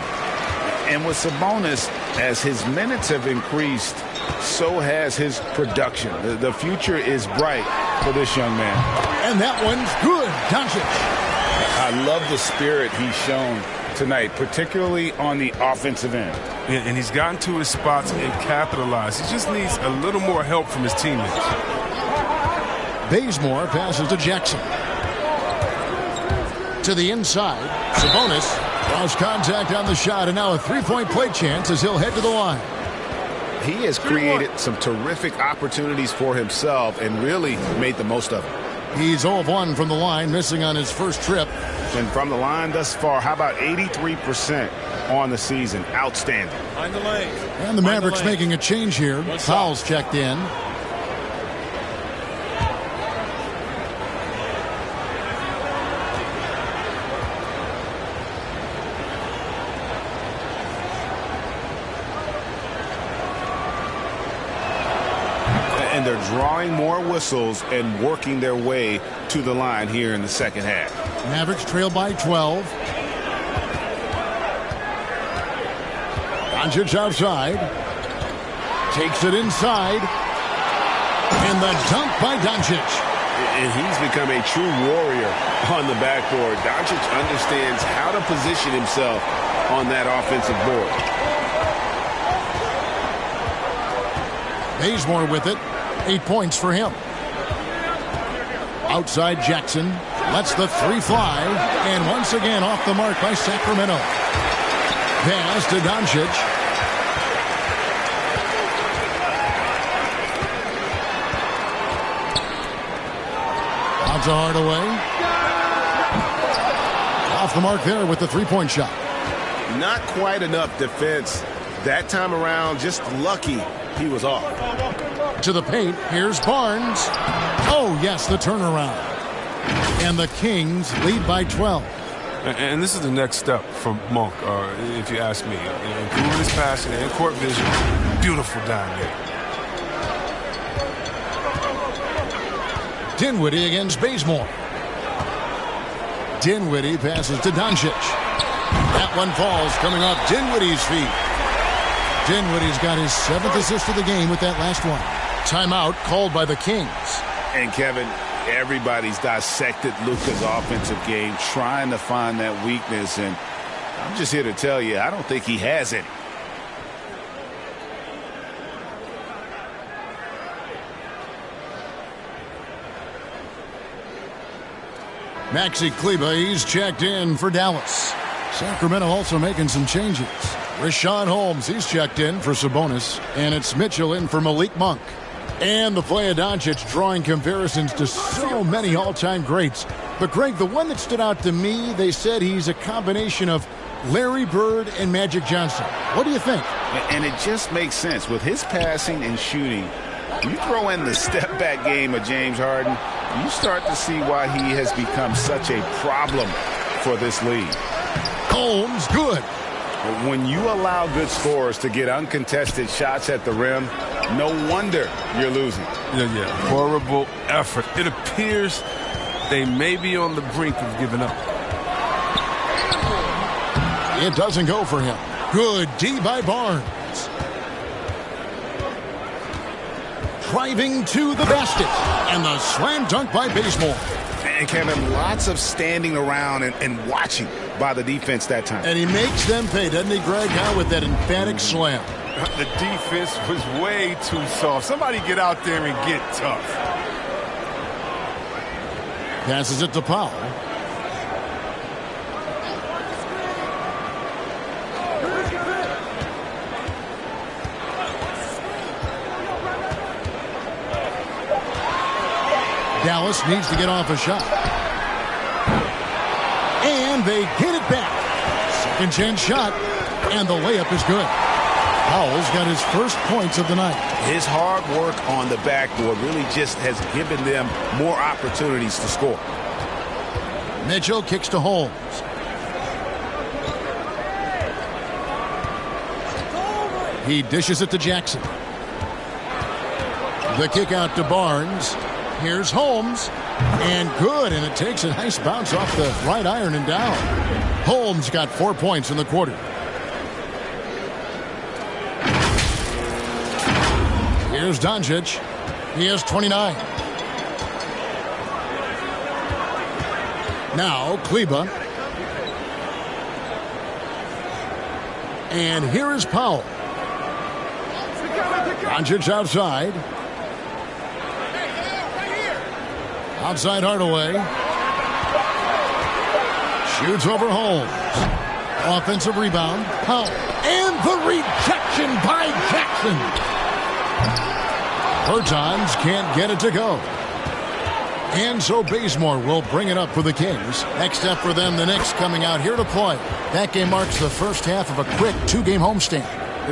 And with Sabonis, as his minutes have increased, so has his production. The future is bright for this young man. And that one's good. Doncic. I love the spirit he's shown tonight, particularly on the offensive end. Yeah, and he's gotten to his spots and capitalized. He just needs a little more help from his teammates. Bazemore passes to Jackson. To the inside. Sabonis lost contact on the shot, and now a three-point play chance as he'll head to the line. He has created some terrific opportunities for himself and really made the most of it. He's 0 of 1 from the line, missing on his first trip. And from the line thus far, how about 83% on the season? Outstanding. Find the lane. And the Mavericks making a change here. Fouls checked in. And they're drawing more whistles and working their way to the line here in the second half. Mavericks trail by 12. Doncic outside. Takes it inside. And the dunk by Doncic. And he's become a true warrior on the backboard. Doncic understands how to position himself on that offensive board. Bazemore with it. 8 points for him. Outside Jackson lets the three fly, and once again off the mark by Sacramento. Pass to Doncic. Bonza Hardaway. Off the mark there with the three-point shot. Not quite enough defense that time around. Just lucky he was off. To the paint. Here's Barnes. Oh, yes, the turnaround. And the Kings lead by 12. And this is the next step for Monk, if you ask me. Improving his passing and court vision. Beautiful down there. Dinwiddie against Bazemore. Dinwiddie passes to Doncic. That one falls, coming off Dinwiddie's feet. Dinwiddie's got his 7th assist of the game with that last one. Timeout called by the Kings. And Kevin, everybody's dissected Luka's offensive game, trying to find that weakness. And I'm just here to tell you, I don't think he has any. Maxi Kleber, he's checked in for Dallas. Sacramento also making some changes. Richaun Holmes, he's checked in for Sabonis. And it's Mitchell in for Malik Monk. And the play of Doncic drawing comparisons to so many all-time greats. But, Greg, the one that stood out to me, they said he's a combination of Larry Bird and Magic Johnson. What do you think? And it just makes sense. With his passing and shooting, You throw in the step-back game of James Harden, you start to see why he has become such a problem for this league. Holmes, good. When you allow good scorers to get uncontested shots at the rim, no wonder you're losing. Yeah. Horrible effort. It appears they may be on the brink of giving up. It doesn't go for him. Good D by Barnes. Driving to the basket. And the slam dunk by Bazemore. And Kevin, lots of standing around and watching by the defense that time. And he makes them pay, doesn't he, Greg? Now with that emphatic slam. The defense was way too soft. Somebody get out there and get tough. Passes it to Powell. Dallas needs to get off a shot. And they get it back. Second chance shot. And the layup is good. Powell's got his first points of the night. His hard work on the backboard really just has given them more opportunities to score. Mitchell kicks to Holmes. He dishes it to Jackson. The kick out to Barnes. Here's Holmes. And good. And it takes a nice bounce off the right iron and down. Holmes got 4 points in the quarter. Here's Doncic. He has 29. Now Kleba. And here is Powell. Doncic outside. Outside Hardaway. Shoots over Holmes. Offensive rebound. Powell. And the rejection by Jackson. Bertans can't get it to go. And so Bazemore will bring it up for the Kings. Next up for them, the Knicks coming out here to play. That game marks the first half of a quick two-game homestand.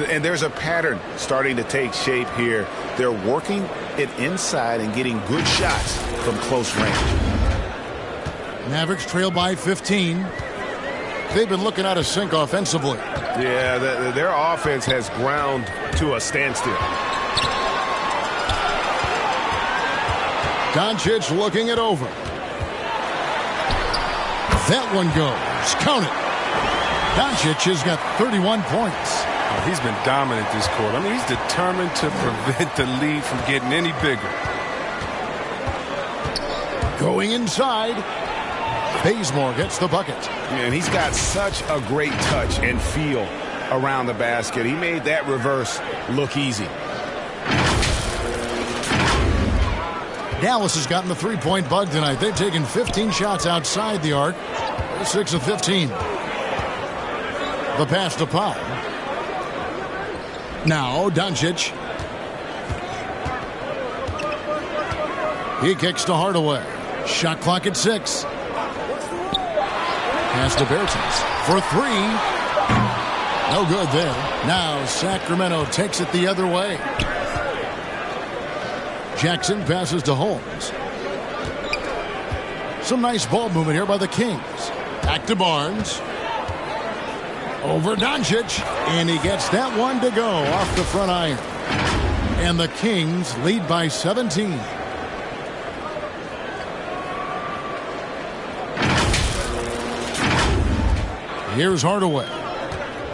And there's a pattern starting to take shape here. They're working it inside and getting good shots from close range. Mavericks trail by 15. They've been looking out of sync offensively. Yeah, their offense has ground to a standstill. Doncic looking it over. That one goes. Count it. Doncic has got 31 points. Oh, he's been dominant this quarter. I mean, he's determined to prevent the lead from getting any bigger. Going inside. Bazemore gets the bucket. And he's got such a great touch and feel around the basket. He made that reverse look easy. Dallas has gotten the three-point bug tonight. They've taken 15 shots outside the arc. They're 6 of 15. The pass to Powell. Now Doncic. He kicks to Hardaway. Shot clock at 6. Pass to Bertans for 3. No good there. Now Sacramento takes it the other way. Jackson passes to Holmes. Some nice ball movement here by the Kings. Back to Barnes. Over Doncic. And he gets that one to go off the front iron. And the Kings lead by 17. Here's Hardaway.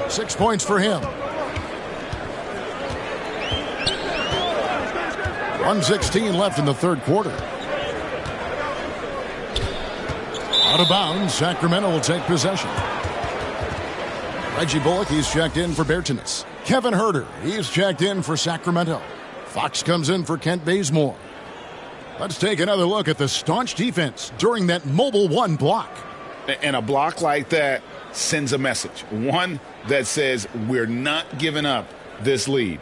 6 points for him. 1:16 left in the third quarter. Out of bounds, Sacramento will take possession. Reggie Bullock, he's checked in for Bertans. Kevin Huerter, he's checked in for Sacramento. Fox comes in for Kent Bazemore. Let's take another look at the staunch defense during that mobile one block. And a block like that sends a message. One that says we're not giving up this lead.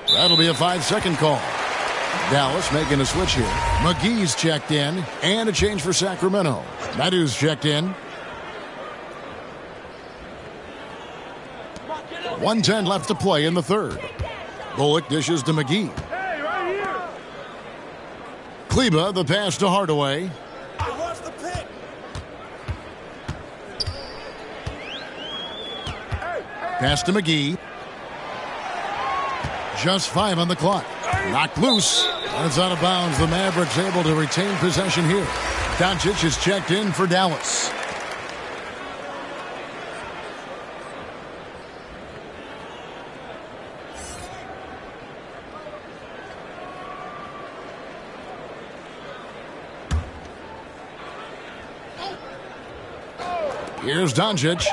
That'll be a 5-second call. Dallas making a switch here. McGee's checked in, and a change for Sacramento. Madu's checked in. 1:10 left to play in the third. Golick dishes to McGee. Kleba, the pass to Hardaway. Pass to McGee. Just 5 on the clock. Knocked loose. It's out of bounds. The Mavericks able to retain possession here. Doncic is checked in for Dallas. Here's Doncic.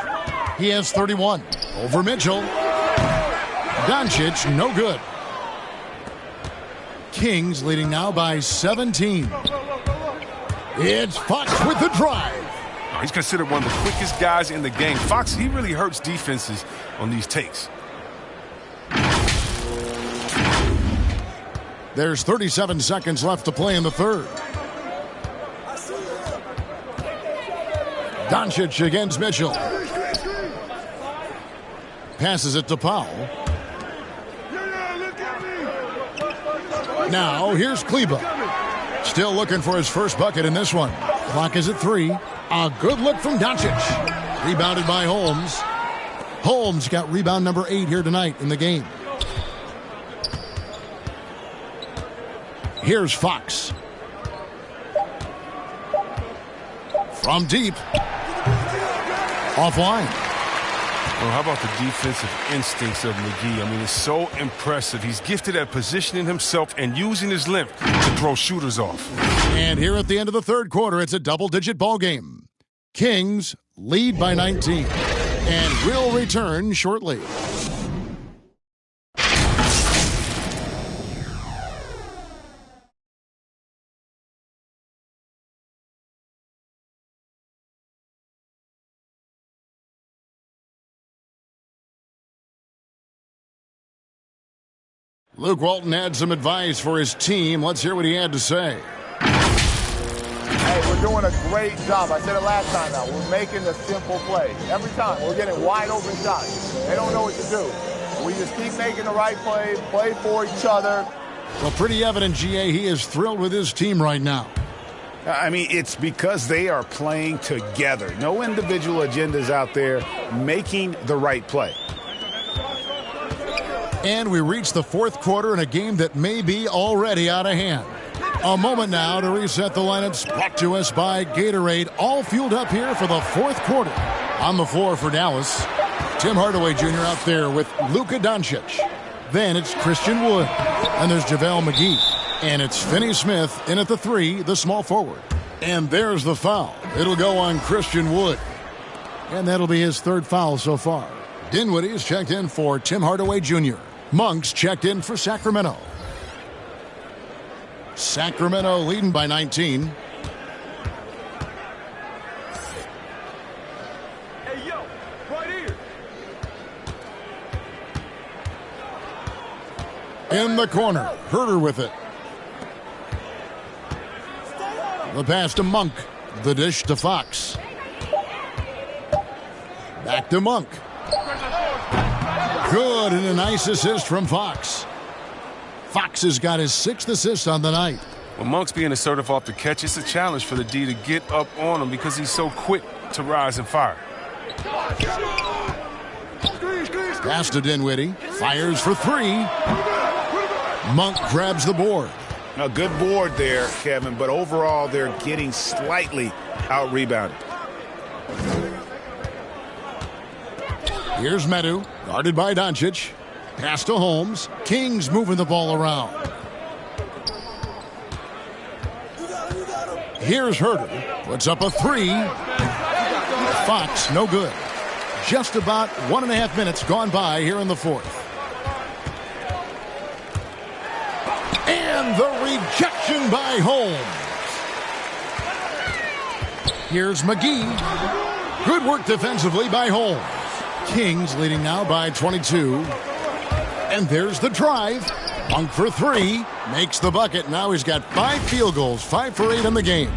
He has 31. Over Mitchell. Doncic, no good. Kings leading now by 17. It's Fox with the drive. He's considered one of the quickest guys in the game. Fox, he really hurts defenses on these takes. There's 37 seconds left to play in the third. Doncic against Mitchell. Passes it to Powell. Now, here's Kleba. Still looking for his first bucket in this one. Clock is at 3. A good look from Doncic. Rebounded by Holmes. Holmes got rebound number 8 here tonight in the game. Here's Fox. From deep. Offline. Well, how about the defensive instincts of McGee? I mean, it's so impressive. He's gifted at positioning himself and using his length to throw shooters off. And here at the end of the third quarter, it's a double-digit ball game. Kings lead by 19 and will return shortly. Luke Walton had some advice for his team. Let's hear what he had to say. Hey, we're doing a great job. I said it last time now. We're making the simple play. Every time we're getting wide open shots. They don't know what to do. We just keep making the right play for each other. Well, pretty evident, GA, he is thrilled with his team right now. I mean, it's because they are playing together. No individual agendas out there, making the right play. And we reach the fourth quarter in a game that may be already out of hand. A moment now to reset the lineups, brought to us by Gatorade, all fueled up here for the fourth quarter. On the floor for Dallas, Tim Hardaway Jr. out there with Luka Doncic. Then it's Christian Wood, and there's JaVale McGee. And it's Finney Smith in at the 3, the small forward. And there's the foul. It'll go on Christian Wood. And that'll be his third foul so far. Dinwiddie is checked in for Tim Hardaway Jr. Monk's checked in for Sacramento. Sacramento leading by 19. Hey, yo, right here. In the corner, Herter with it. The pass to Monk. The dish to Fox. Back to Monk. Good, and a nice assist from Fox. Fox has got his 6th assist on the night. Well, Monk's being assertive off the catch. It's a challenge for the D to get up on him because he's so quick to rise and fire. Pass to Dinwiddie. Fires for 3. Monk grabs the board. A good board there, Kevin, but overall they're getting slightly out-rebounded. Here's Medu, guarded by Doncic. Pass to Holmes. Kings moving the ball around. Here's Herter. Puts up a 3. Fox, no good. Just about 1.5 minutes gone by here in the fourth. And the rejection by Holmes. Here's McGee. Good work defensively by Holmes. Kings leading now by 22. And there's the drive. Monk for 3. Makes the bucket. Now he's got 5 field goals. 5 for 8 in the game.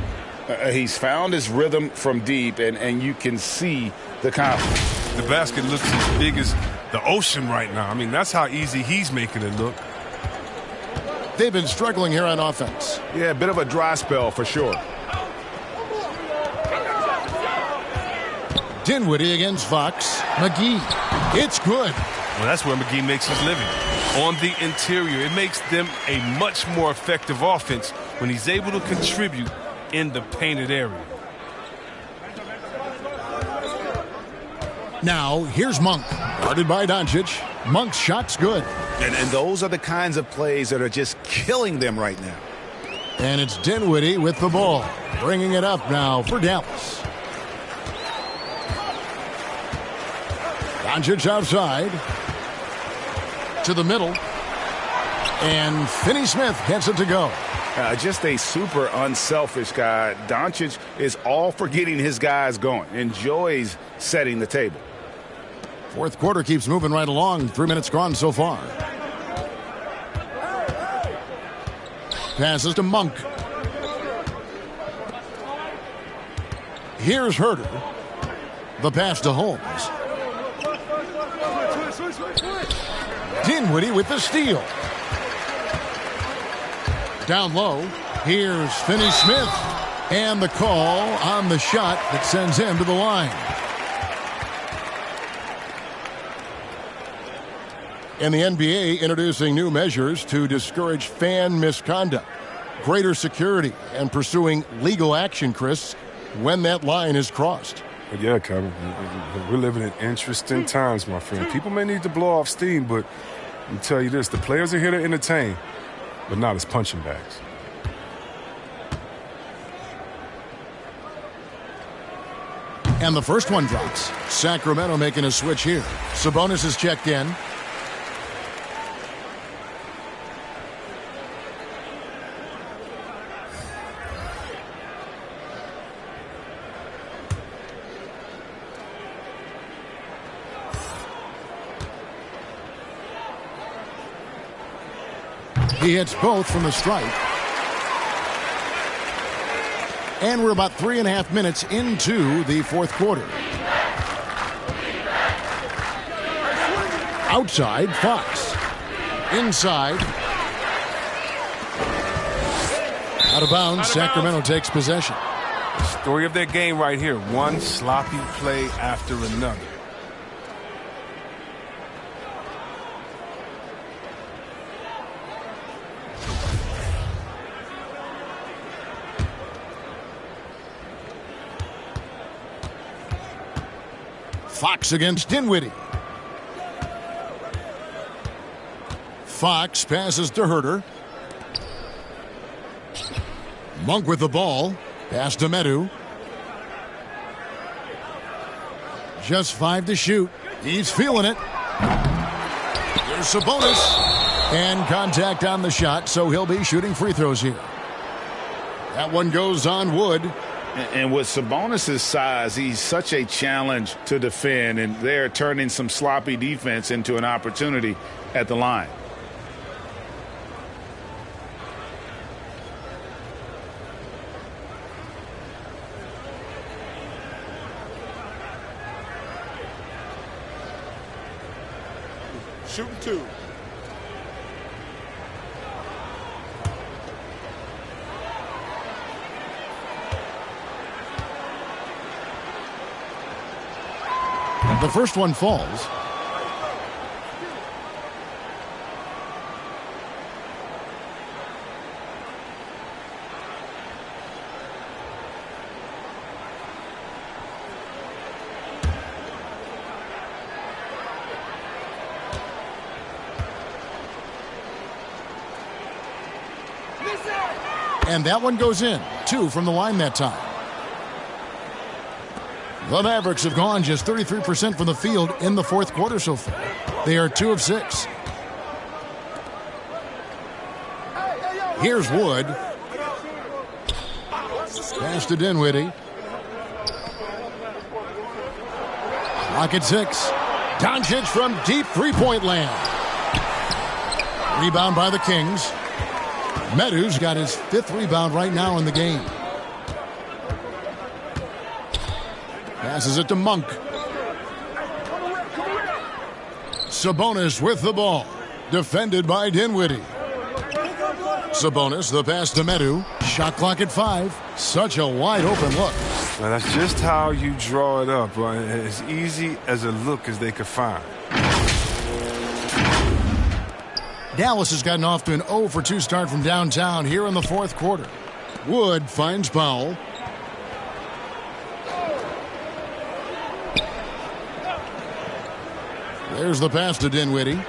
He's found his rhythm from deep, and you can see the confidence. The basket looks as big as the ocean right now. I mean, that's how easy he's making it look. They've been struggling here on offense. Yeah, a bit of a dry spell for sure. Dinwiddie against Fox. McGee. It's good. Well, that's where McGee makes his living. On the interior, it makes them a much more effective offense when he's able to contribute in the painted area. Now, here's Monk. Guarded by Doncic. Monk's shot's good. And those are the kinds of plays that are just killing them right now. And it's Dinwiddie with the ball. Bringing it up now for Dallas. Doncic outside. To the middle. And Finney Smith gets it to go. Just a super unselfish guy. Doncic is all for getting his guys going. Enjoys setting the table. Fourth quarter keeps moving right along. 3 minutes gone so far. Passes to Monk. Here's Herter. The pass to Holmes. Dinwiddie with the steal. Down low. Here's Finney Smith. And the call on the shot that sends him to the line. And the NBA introducing new measures to discourage fan misconduct. Greater security and pursuing legal action, Chris, when that line is crossed. Yeah, Kevin, we're living in interesting times, my friend. People may need to blow off steam, but let me tell you this, the players are here to entertain, but not as punching bags. And the first one drops. Sacramento making a switch here. Sabonis is checked in. He hits both from the stripe. And we're about 3.5 minutes into the fourth quarter. Outside, Fox. Inside. Out of bounds, Sacramento takes possession. The story of their game right here. One sloppy play after another. Fox against Dinwiddie. Fox passes to Herter. Monk with the ball. Pass to Medu. Just 5 to shoot. He's feeling it. There's Sabonis. And contact on the shot, so he'll be shooting free throws here. That one goes on Wood. And with Sabonis' size, he's such a challenge to defend, and they're turning some sloppy defense into an opportunity at the line. Shooting 2. The first one falls. And that one goes in. 2 from the line that time. The Mavericks have gone just 33% from the field in the fourth quarter so far. They are 2 of 6. Here's Wood. Pass to Dinwiddie. Clock at 6. Doncic from deep three-point land. Rebound by the Kings. Medu's got his 5th rebound right now in the game. Passes it to Monk. Sabonis with the ball. Defended by Dinwiddie. Sabonis, the pass to Medu. Shot clock at 5. Such a wide open look. Now that's just how you draw it up. As easy as a look as they could find. Dallas has gotten off to an 0 for 2 start from downtown here in the fourth quarter. Wood finds Powell. There's the pass to Dinwiddie.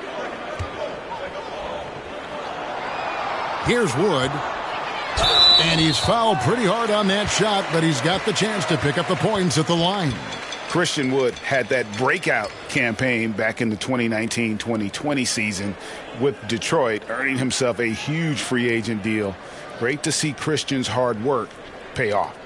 Here's Wood. And he's fouled pretty hard on that shot, but he's got the chance to pick up the points at the line. Christian Wood had that breakout campaign back in the 2019-2020 season with Detroit, earning himself a huge free agent deal. Great to see Christian's hard work pay off.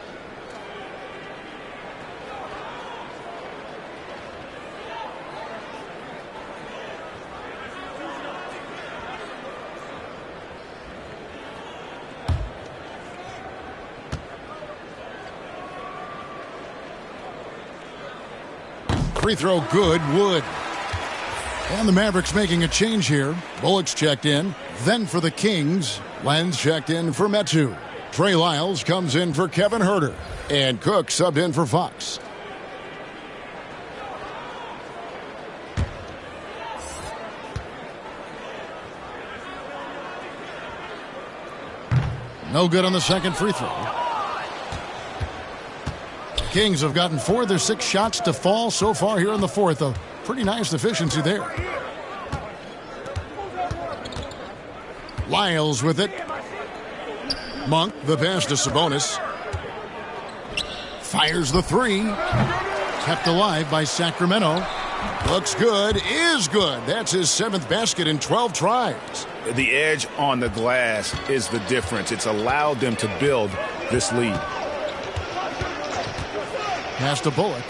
Free throw good, Wood. And the Mavericks making a change here. Bullock's checked in. Then for the Kings, Lenz checked in for Metu. Trey Lyles comes in for Kevin Huerter. And Cook subbed in for Fox. No good on the second free throw. Kings have gotten 4 of their 6 shots to fall so far here in the fourth. A pretty nice efficiency there. Lyles with it. Monk, the pass to Sabonis. Fires the 3. Kept alive by Sacramento. Looks good, is good. That's his 7th basket in 12 tries. The edge on the glass is the difference. It's allowed them to build this lead. Pass to Bullock.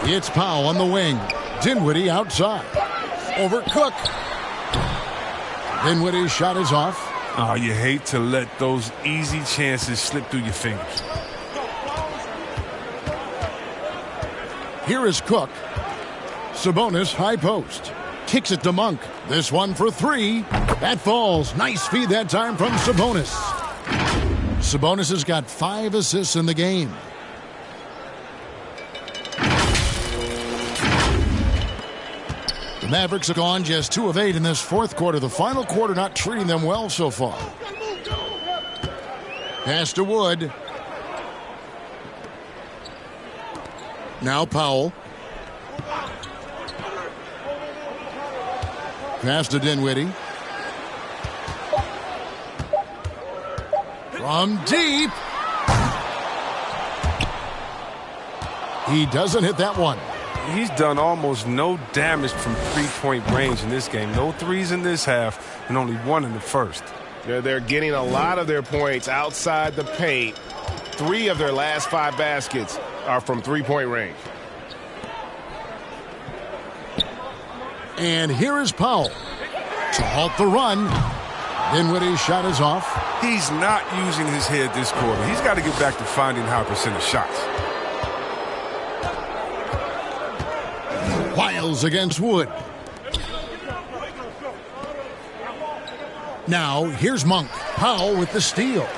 It's Powell on the wing. Dinwiddie outside. Over Cook. Dinwiddie's shot is off. Oh, you hate to let those easy chances slip through your fingers. Here is Cook. Sabonis high post. Kicks it to Monk. This one for 3. That falls. Nice feed that time from Sabonis. Sabonis has got 5 assists in the game. The Mavericks have gone just 2 of 8 in this fourth quarter. The final quarter not treating them well so far. Pass to Wood. Now Powell. Pass to Dinwiddie. From deep. He doesn't hit that one. He's done almost no damage from three-point range in this game. No threes in this half and only 1 in the first. They're getting a lot of their points outside the paint. 3 of their last 5 baskets are from three-point range. And here is Powell to halt the run. Dinwiddie's shot is off. He's not using his head this quarter. He's got to get back to finding high percentage shots. Lyles against Wood. Now here's Monk. Powell with the steal.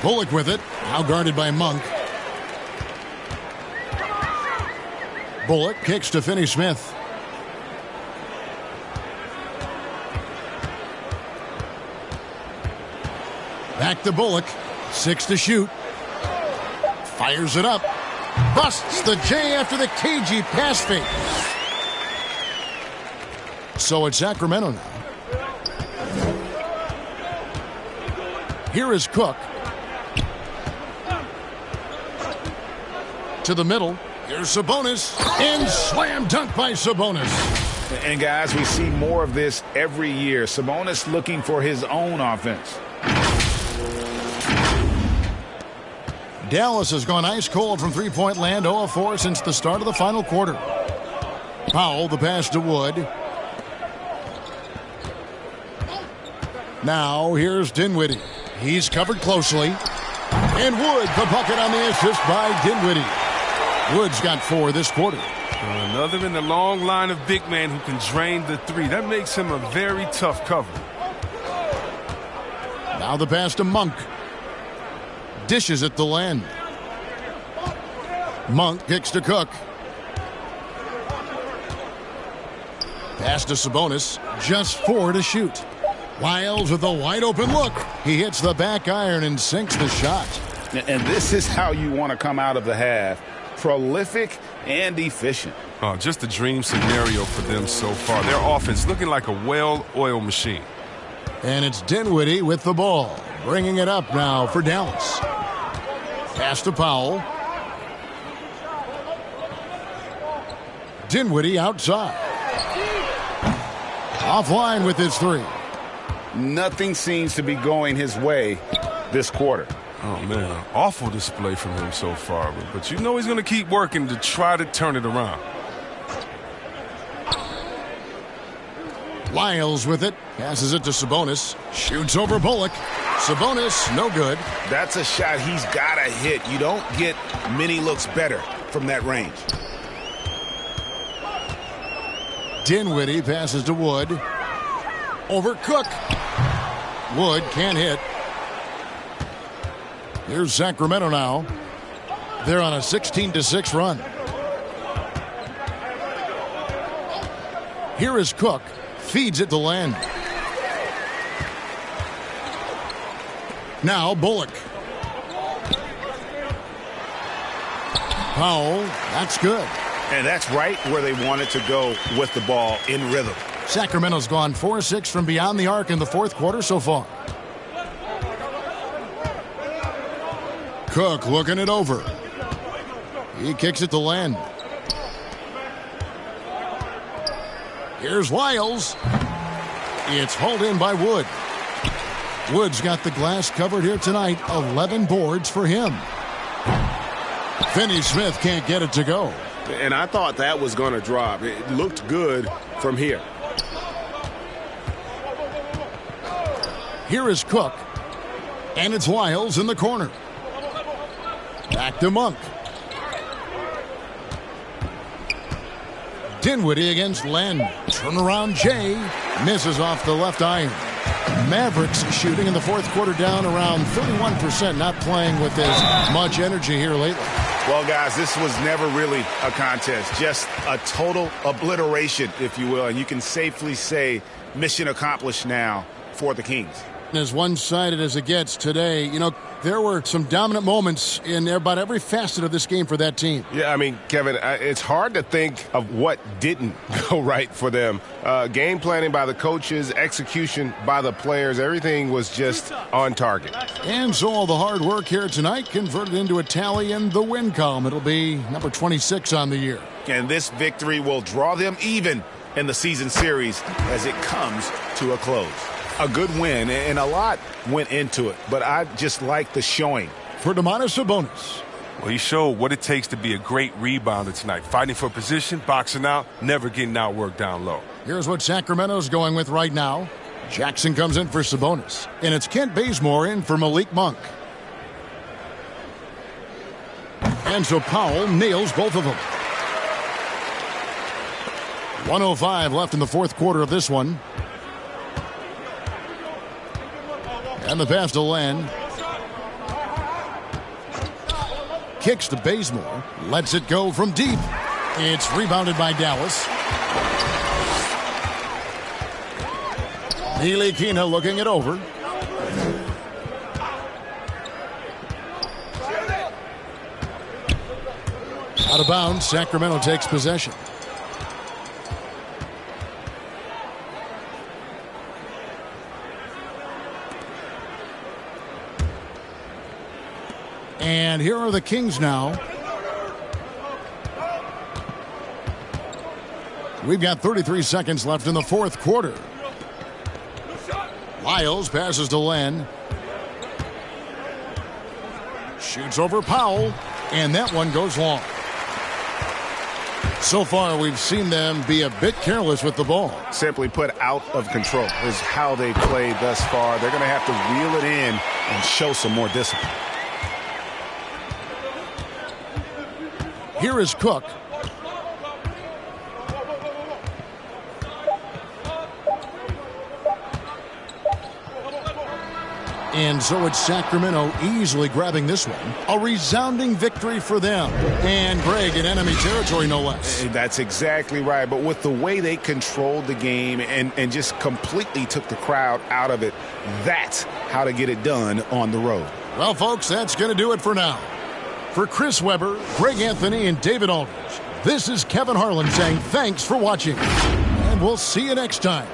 Bullock with it. Now guarded by Monk. Bullock kicks to Finney-Smith. Back to Bullock. 6 to shoot. Fires it up. Busts the J after the cagey pass fake. So it's Sacramento now. Here is Cook. To the middle. Here's Sabonis. And slam dunk by Sabonis. And guys, we see more of this every year. Sabonis looking for his own offense. Dallas has gone ice cold from three-point land, 0 of 4 since the start of the final quarter. Powell, the pass to Wood. Now here's Dinwiddie. He's covered closely. And Wood, the bucket on the assist by Dinwiddie. Wood's got 4 this quarter. Another in the long line of big men who can drain the 3. That makes him a very tough cover. Now the pass to Monk. Dishes it to Len. Monk kicks to Cook. Pass to Sabonis. Just 4 to shoot. Wiles with a wide open look. He hits the back iron and sinks the shot. And this is how you want to come out of the half. Prolific and efficient. Oh, just a dream scenario for them so far. Their offense looking like a well-oiled machine. And it's Dinwiddie with the ball. Bringing it up now for Dallas. Pass to Powell. Dinwiddie outside. Offline with his 3. Nothing seems to be going his way this quarter. Oh, man, awful display from him so far. But you know he's going to keep working to try to turn it around. Lyles with it. Passes it to Sabonis. Shoots over Bullock. Sabonis, no good. That's a shot he's got to hit. You don't get many looks better from that range. Dinwiddie passes to Wood. Over Cook. Wood can't hit. Here's Sacramento now. They're on a 16-6 run. Here is Cook. Feeds it to Len. Now Bullock. Powell. That's good. And that's right where they wanted to go with the ball in rhythm. Sacramento's gone 4-6 from beyond the arc in the 4th quarter so far. Cook looking it over. He kicks it to Len. Here's Wiles. It's hauled in by Wood. Wood's got the glass covered here tonight. 11 boards for him. Finney-Smith can't get it to go. And I thought that was going to drop. It looked good from here. Here is Cook. And it's Wiles in the corner. Back to Monk. Dinwiddie against Len. Turnaround Jay. Misses off the left iron. Mavericks shooting in the 4th quarter down around 31%. Not playing with as much energy here lately. Well, guys, this was never really a contest. Just a total obliteration, if you will. And you can safely say mission accomplished now for the Kings. As one-sided as it gets today, you know, there were some dominant moments in about every facet of this game for that team. Yeah, I mean, Kevin, it's hard to think of what didn't go right for them. Game planning by the coaches, execution by the players, everything was just on target. And so all the hard work here tonight converted into a tally in the win column. It'll be number 26 on the year. And this victory will draw them even in the season series as it comes to a close. A good win, and a lot went into it, but I just like the showing. For Domantas Sabonis. Well, he showed what it takes to be a great rebounder tonight. Fighting for position, boxing out, never getting outworked down low. Here's what Sacramento's going with right now. Jackson comes in for Sabonis, and it's Kent Bazemore in for Malik Monk. And so Powell nails both of them. 1:05 left in the 4th quarter of this one. And the pass to Len. Kicks to Bazemore. Lets it go from deep. It's rebounded by Dallas. Ntilikina looking it over. Out of bounds, Sacramento takes possession. And here are the Kings now. We've got 33 seconds left in the 4th quarter. Lyles passes to Len. Shoots over Powell. And that one goes long. So far, we've seen them be a bit careless with the ball. Simply put, out of control is how they played thus far. They're going to have to reel it in and show some more discipline. Here is Cook. And so it's Sacramento easily grabbing this one. A resounding victory for them. And Greg in enemy territory, no less. That's exactly right. But with the way they controlled the game and just completely took the crowd out of it, that's how to get it done on the road. Well, folks, that's going to do it for now. For Chris Webber, Greg Anthony, and David Aldridge, this is Kevin Harlan saying thanks for watching. And we'll see you next time.